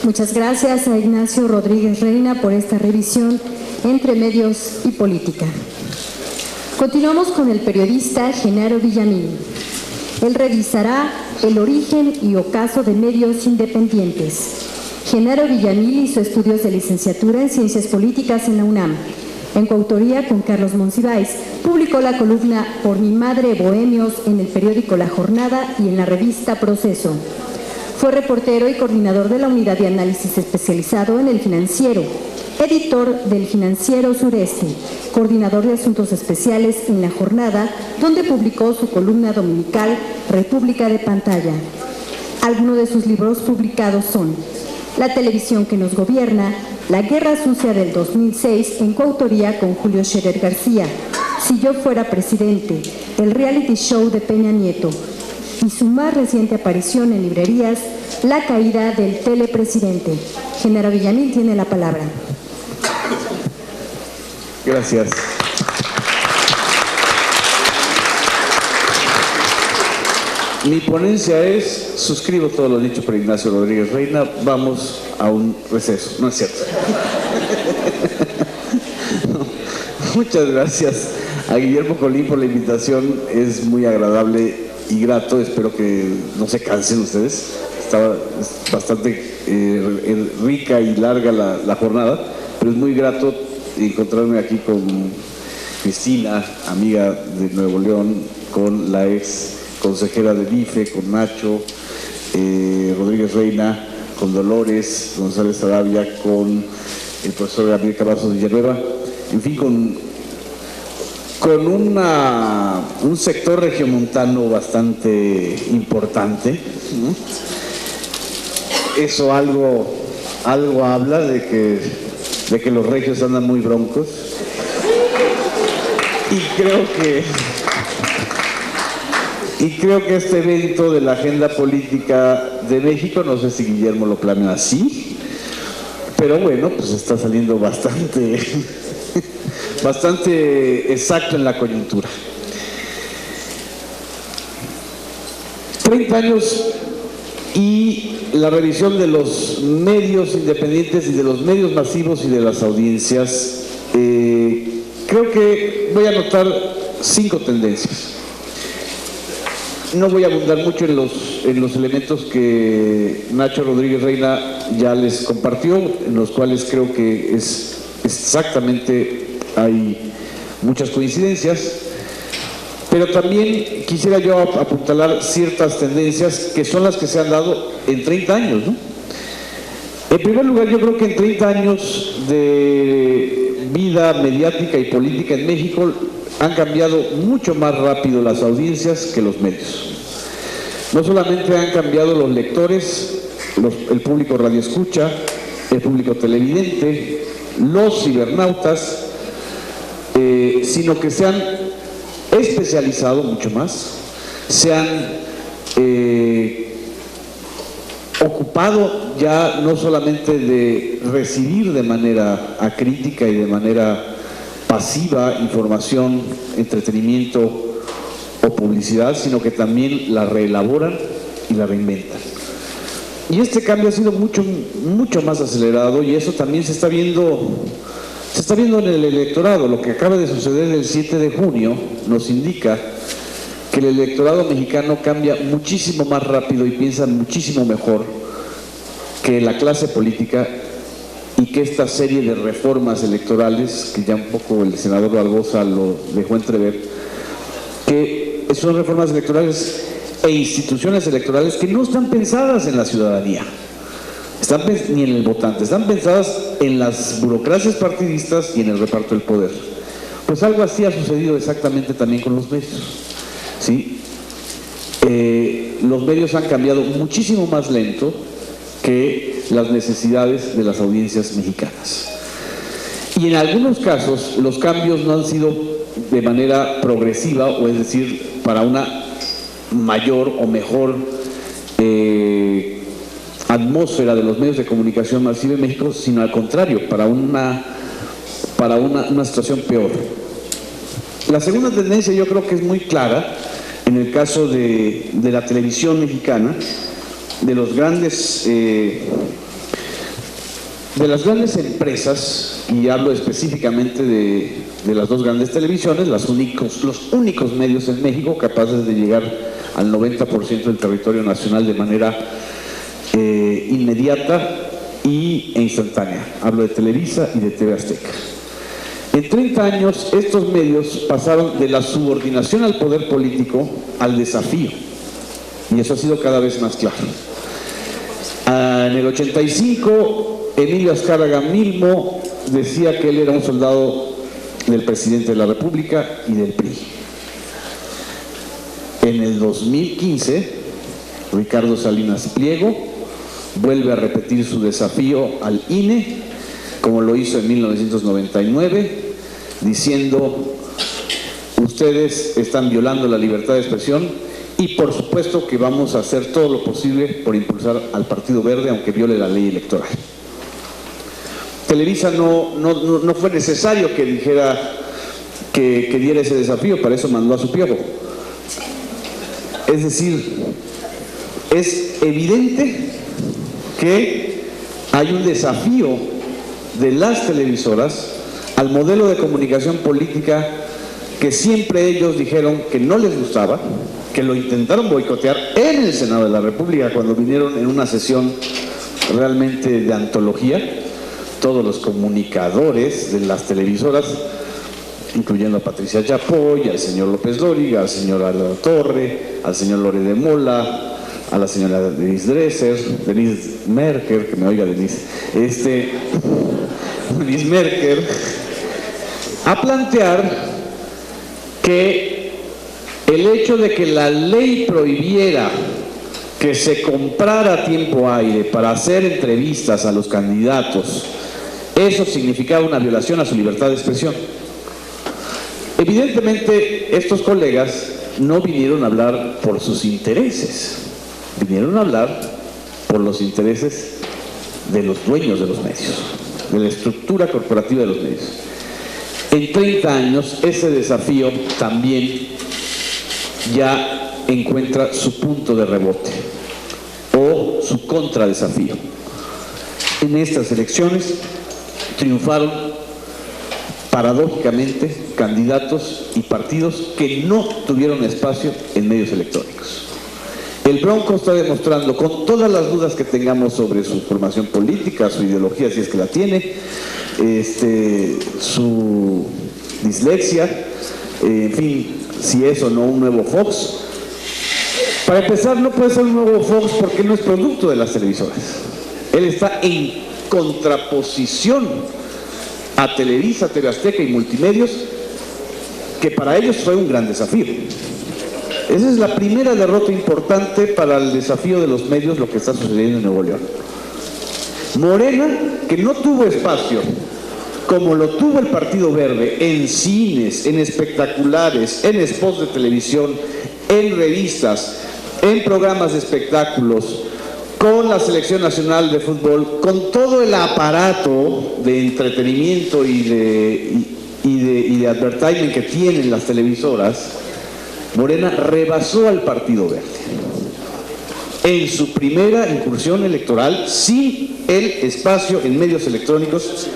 Muchas gracias a Ignacio Rodríguez Reina por esta revisión entre medios y política. Continuamos con el periodista Genaro Villamil. Él revisará el origen y ocaso de medios independientes. Genaro Villamil hizo estudios de licenciatura en Ciencias Políticas en la UNAM. En coautoría con Carlos Monsiváis, publicó la columna Por mi madre Bohemios en el periódico La Jornada y en la revista Proceso. Fue reportero y coordinador de la Unidad de Análisis especializado en El Financiero, editor del Financiero Sureste, coordinador de Asuntos Especiales en La Jornada, donde publicó su columna dominical República de Pantalla. Algunos de sus libros publicados son La televisión que nos gobierna, La guerra sucia del 2006 en coautoría con Julio Scherer García, Si yo fuera presidente, el reality show de Peña Nieto, y su más reciente aparición en librerías, La caída del telepresidente. Genaro Villamil tiene la palabra. Gracias. Mi ponencia es, suscribo todo lo dicho por Ignacio Rodríguez Reina, vamos a un receso. No es cierto. No. Muchas gracias a Guillermo Colín por la invitación, es muy agradable y grato, espero que no se cansen ustedes. Estaba bastante rica y larga la jornada, pero es muy grato encontrarme aquí con Cristina, amiga de Nuevo León, con la ex consejera del IFE, con Nacho Rodríguez Reina, con Dolores González Arabia, con el profesor Gabriel Cavazos Villanueva, en fin, con un sector regiomontano bastante importante, ¿no? Eso algo habla de que los regios andan muy broncos, y creo que este evento de la agenda política de México, no sé si Guillermo lo planea así, pero bueno, pues está saliendo bastante exacto en la coyuntura. 30 años y la revisión de los medios independientes y de los medios masivos y de las audiencias. Creo que voy a notar 5 tendencias. No voy a abundar mucho en los elementos que Nacho Rodríguez Reina ya les compartió, en los cuales creo que es exactamente, hay muchas coincidencias, pero también quisiera yo apuntalar ciertas tendencias que son las que se han dado en 30 años, ¿no? En primer lugar, yo creo que en 30 años de vida mediática y política en México han cambiado mucho más rápido las audiencias que los medios. No solamente han cambiado los lectores, el público radioescucha, el público televidente, los cibernautas, sino que se han especializado mucho más, se han ocupado ya no solamente de recibir de manera acrítica y de manera pasiva información, entretenimiento o publicidad, sino que también la reelaboran y la reinventan. Y este cambio ha sido mucho más acelerado, y eso también se está viendo en el electorado. Lo que acaba de suceder el 7 de junio nos indica que el electorado mexicano cambia muchísimo más rápido y piensa muchísimo mejor que la clase política y que esta serie de reformas electorales, que ya un poco el senador Barbosa lo dejó entrever, que son reformas electorales e instituciones electorales que no están pensadas en la ciudadanía, ni en el votante, están pensadas en las burocracias partidistas y en el reparto del poder. Pues algo así ha sucedido exactamente también con los medios, ¿sí? Los medios han cambiado muchísimo más lento que las necesidades de las audiencias mexicanas. Y en algunos casos los cambios no han sido de manera progresiva, o es decir, para una mayor o mejor atmósfera de los medios de comunicación masiva en México, sino al contrario, para una situación peor. La segunda tendencia yo creo que es muy clara en el caso de la televisión mexicana, de las grandes empresas, y hablo específicamente de las dos grandes televisiones, los únicos medios en México capaces de llegar al 90% del territorio nacional de manera inmediata e instantánea. Hablo de Televisa y de TV Azteca. En 30 años estos medios pasaron de la subordinación al poder político al desafío, y eso ha sido cada vez más claro. En el 85, Emilio Azcárraga Milmo decía que él era un soldado del presidente de la República y del PRI. En el 2015, Ricardo Salinas Pliego vuelve a repetir su desafío al INE, como lo hizo en 1999, diciendo: ustedes están violando la libertad de expresión y por supuesto que vamos a hacer todo lo posible por impulsar al Partido Verde, aunque viole la ley electoral. Televisa no fue necesario que dijera que diera ese desafío, para eso mandó a su Piojo. Es decir, es evidente que hay un desafío de las televisoras al modelo de comunicación política que siempre ellos dijeron que no les gustaba, que lo intentaron boicotear en el Senado de la República cuando vinieron en una sesión realmente de antología, todos los comunicadores de las televisoras, incluyendo a Patricia Chapoy, al señor López Dóriga, al señor Álvaro Torre, al señor Lore de Mola, a la señora Denise Merker, que me oiga Denise, Denise Merker, a plantear que el hecho de que la ley prohibiera que se comprara tiempo aire para hacer entrevistas a los candidatos, eso significaba una violación a su libertad de expresión. Evidentemente, estos colegas no vinieron a hablar por sus intereses, vinieron a hablar por los intereses de los dueños de los medios, de la estructura corporativa de los medios. En 30 años, ese desafío también ya encuentra su punto de rebote o su contradesafío. En estas elecciones triunfaron paradójicamente candidatos y partidos que no tuvieron espacio en medios electrónicos. El Bronco está demostrando, con todas las dudas que tengamos sobre su formación política, su ideología, si es que la tiene, su dislexia, en fin, si es o no un nuevo Fox. Para empezar, no puede ser un nuevo Fox porque no es producto de las televisoras. Él está en contraposición a Televisa, TV Azteca y Multimedios, que para ellos fue un gran desafío. Esa es la primera derrota importante para el desafío de los medios, lo que está sucediendo en Nuevo León. Morena, que no tuvo espacio, como lo tuvo el Partido Verde, en cines, en espectaculares, en spots de televisión, en revistas, en programas de espectáculos, con la Selección Nacional de Fútbol, con todo el aparato de entretenimiento y de advertising que tienen las televisoras, Morena rebasó al Partido Verde en su primera incursión electoral sin el espacio en medios electrónicos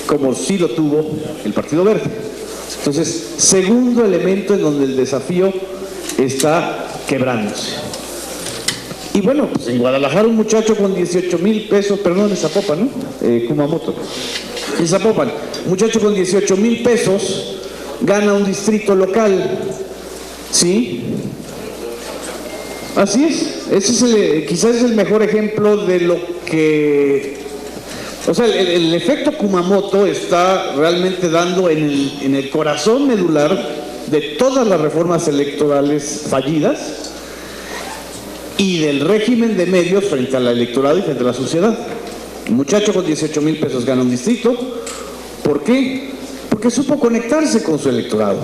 como sí lo tuvo el Partido Verde. Entonces, segundo elemento en donde el desafío está quebrándose. Y bueno, pues en Guadalajara un muchacho con 18,000 pesos, perdón, en Zapopan, ¿no? Kumamoto. En Zapopan, un muchacho con 18,000 pesos gana un distrito local, ¿sí? Así es, ese es quizás es el mejor ejemplo de lo que... O sea, el efecto Kumamoto está realmente dando en el corazón medular de todas las reformas electorales fallidas y del régimen de medios frente al electorado y frente a la sociedad. Un muchacho con 18,000 pesos gana un distrito. ¿Por qué? Porque supo conectarse con su electorado.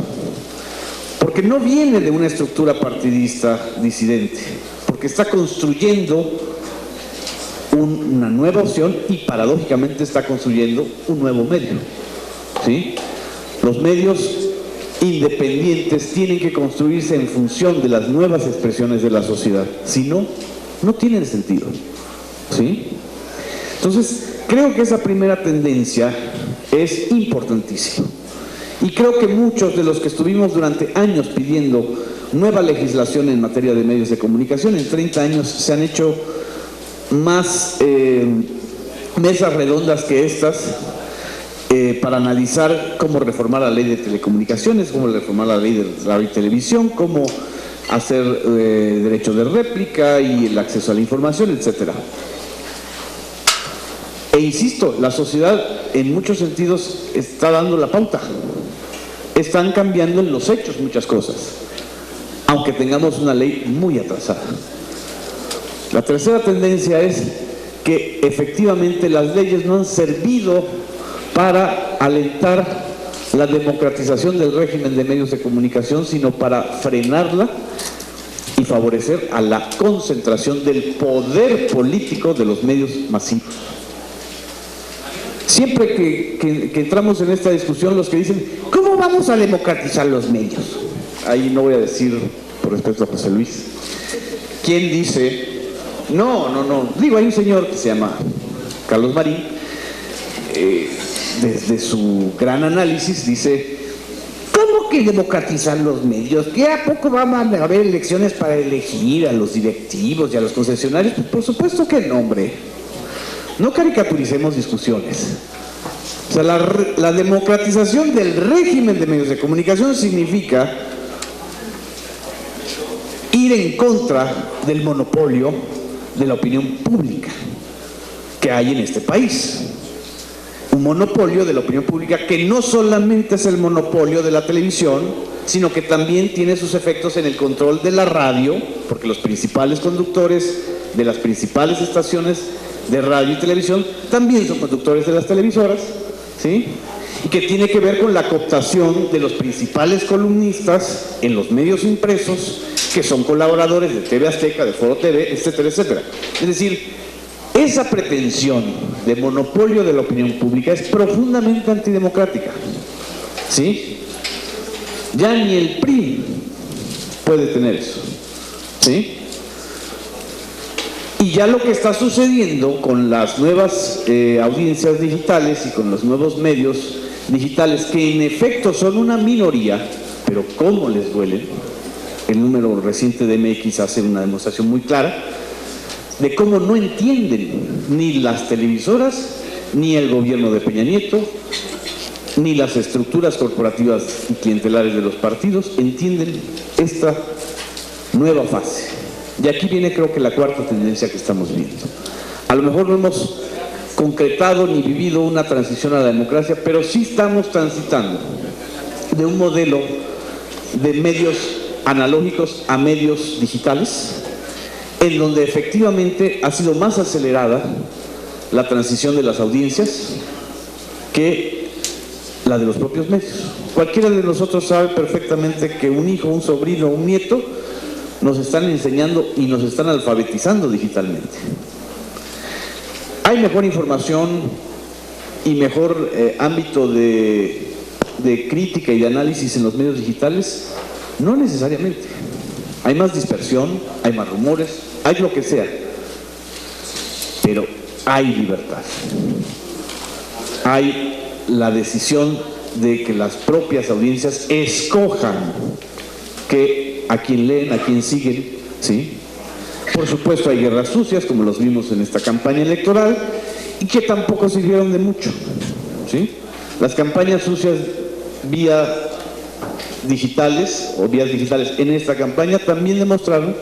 Porque no viene de una estructura partidista disidente. Porque está construyendo una nueva opción y paradójicamente está construyendo un nuevo medio, ¿sí? Los medios independientes tienen que construirse en función de las nuevas expresiones de la sociedad, si no, no tienen sentido, ¿sí? Entonces, creo que esa primera tendencia es importantísima y creo que muchos de los que estuvimos durante años pidiendo nueva legislación en materia de medios de comunicación, en 30 años se han hecho más mesas redondas que estas para analizar cómo reformar la ley de telecomunicaciones, cómo reformar la ley de radio y televisión, cómo hacer derecho de réplica y el acceso a la información, etcétera. E insisto, la sociedad en muchos sentidos está dando la pauta. Están cambiando en los hechos muchas cosas, aunque tengamos una ley muy atrasada. La tercera tendencia es que efectivamente las leyes no han servido para alentar la democratización del régimen de medios de comunicación, sino para frenarla y favorecer a la concentración del poder político de los medios masivos. Siempre que entramos en esta discusión, los que dicen, ¿cómo vamos a democratizar los medios? Ahí no voy a decir, por respeto a José Luis, ¿quién dice? No. Digo, hay un señor que se llama Carlos Marín, desde su gran análisis dice, ¿cómo que democratizar los medios? ¿Qué a poco van a haber elecciones para elegir a los directivos y a los concesionarios? Pues por supuesto que no, hombre. No caricaturicemos discusiones. O sea, la democratización del régimen de medios de comunicación significa ir en contra del monopolio de la opinión pública que hay en este país. Un monopolio de la opinión pública que no solamente es el monopolio de la televisión, sino que también tiene sus efectos en el control de la radio, porque los principales conductores de las principales estaciones de radio y televisión también son conductores de las televisoras, ¿sí? Y que tiene que ver con la cooptación de los principales columnistas en los medios impresos, que son colaboradores de TV Azteca, de Foro TV, etcétera, etcétera. Es decir, esa pretensión de monopolio de la opinión pública es profundamente antidemocrática, ¿sí? Ya ni el PRI puede tener eso, ¿sí? Y ya lo que está sucediendo con las nuevas audiencias digitales y con los nuevos medios digitales, que en efecto son una minoría, pero cómo les duelen. El número reciente de MX hace una demostración muy clara de cómo no entienden ni las televisoras, ni el gobierno de Peña Nieto, ni las estructuras corporativas y clientelares de los partidos entienden esta nueva fase. Y aquí viene, creo que, la cuarta tendencia que estamos viendo. A lo mejor no hemos concretado ni vivido una transición a la democracia, pero sí estamos transitando de un modelo de medios analógicos a medios digitales, en donde efectivamente ha sido más acelerada la transición de las audiencias que la de los propios medios. Cualquiera de nosotros sabe perfectamente que un hijo, un sobrino, un nieto nos están enseñando y nos están alfabetizando digitalmente. Hay mejor información y mejor ámbito de crítica y de análisis en los medios digitales. No necesariamente. Hay más dispersión, hay más rumores, hay lo que sea, pero hay libertad. Hay la decisión de que las propias audiencias escojan a quién leen, a quién siguen, ¿sí? Por supuesto hay guerras sucias, como los vimos en esta campaña electoral, y que tampoco sirvieron de mucho, ¿sí? Las campañas sucias vías digitales en esta campaña también demostraron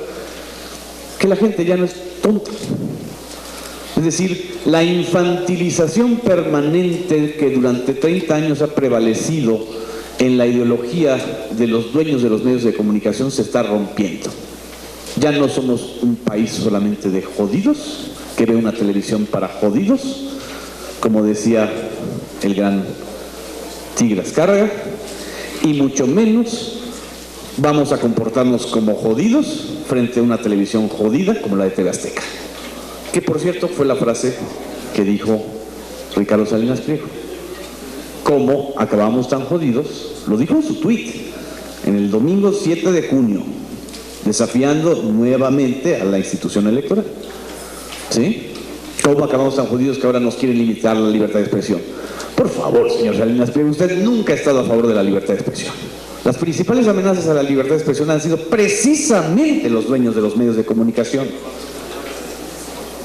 que la gente ya no es tonta. Es decir, la infantilización permanente que durante 30 años ha prevalecido en la ideología de los dueños de los medios de comunicación se está rompiendo. Ya no somos un país solamente de jodidos, que ve una televisión para jodidos, como decía el gran Tigre Azcárraga, y mucho menos vamos a comportarnos como jodidos frente a una televisión jodida como la de TV Azteca. Que por cierto fue la frase que dijo Ricardo Salinas Pliego. ¿Cómo acabamos tan jodidos? Lo dijo en su tuit, en el domingo 7 de junio, desafiando nuevamente a la institución electoral. ¿Sí? ¿Cómo acabamos tan jodidos que ahora nos quieren limitar la libertad de expresión? Por favor, señor Salinas Pliego, usted nunca ha estado a favor de la libertad de expresión. Las principales amenazas a la libertad de expresión han sido precisamente los dueños de los medios de comunicación.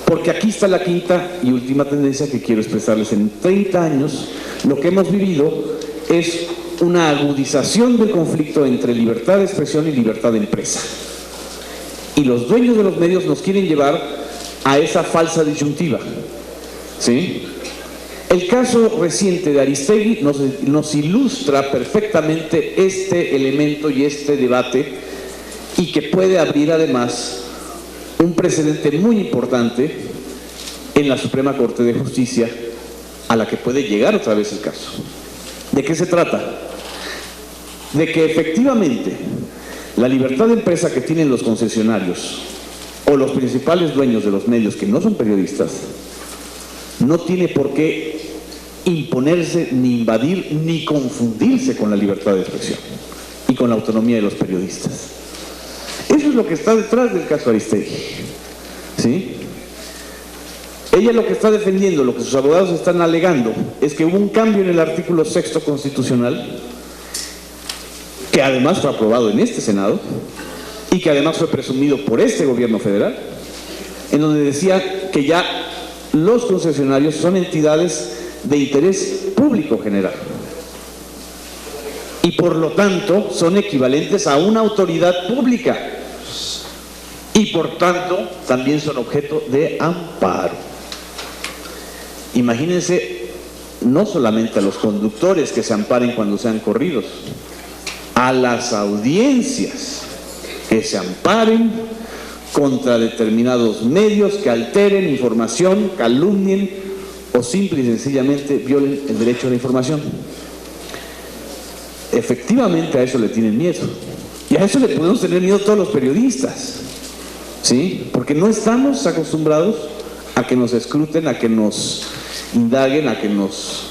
Porque aquí está la quinta y última tendencia que quiero expresarles. En 30 años, lo que hemos vivido es una agudización del conflicto entre libertad de expresión y libertad de empresa. Y los dueños de los medios nos quieren llevar a esa falsa disyuntiva. ¿Sí? El caso reciente de Aristegui nos ilustra perfectamente este elemento y este debate, y que puede abrir además un precedente muy importante en la Suprema Corte de Justicia, a la que puede llegar otra vez el caso. ¿De qué se trata? De que efectivamente la libertad de empresa que tienen los concesionarios o los principales dueños de los medios que no son periodistas no tiene por qué imponerse, ni invadir, ni confundirse con la libertad de expresión y con la autonomía de los periodistas. Eso es lo que está detrás del caso Aristegui, ¿sí? Ella lo que está defendiendo, lo que sus abogados están alegando, es que hubo un cambio en el artículo 6º constitucional, que además fue aprobado en este Senado, y que además fue presumido por este gobierno federal, en donde decía que ya los concesionarios son entidades de interés público general, y por lo tanto son equivalentes a una autoridad pública, y por tanto también son objeto de amparo. Imagínense, no solamente a los conductores que se amparen cuando sean corridos, a las audiencias que se amparen contra determinados medios que alteren información, calumnien o simple y sencillamente violen el derecho a la información. Efectivamente a eso le tienen miedo, y a eso le podemos tener miedo todos los periodistas, ¿sí? Porque no estamos acostumbrados a que nos escruten, a que nos indaguen, a que nos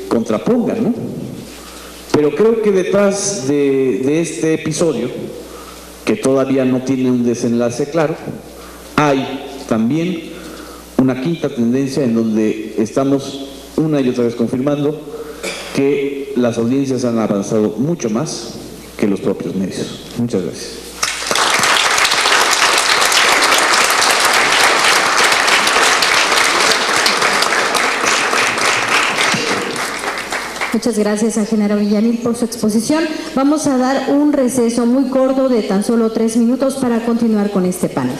contrapongan, ¿no? Pero creo que detrás de este episodio, que todavía no tiene un desenlace claro, hay también una quinta tendencia en donde estamos una y otra vez confirmando que las audiencias han avanzado mucho más que los propios medios. Muchas gracias. Muchas gracias a Genaro Villamil por su exposición. Vamos a dar un receso muy corto de tan solo 3 minutos para continuar con este panel.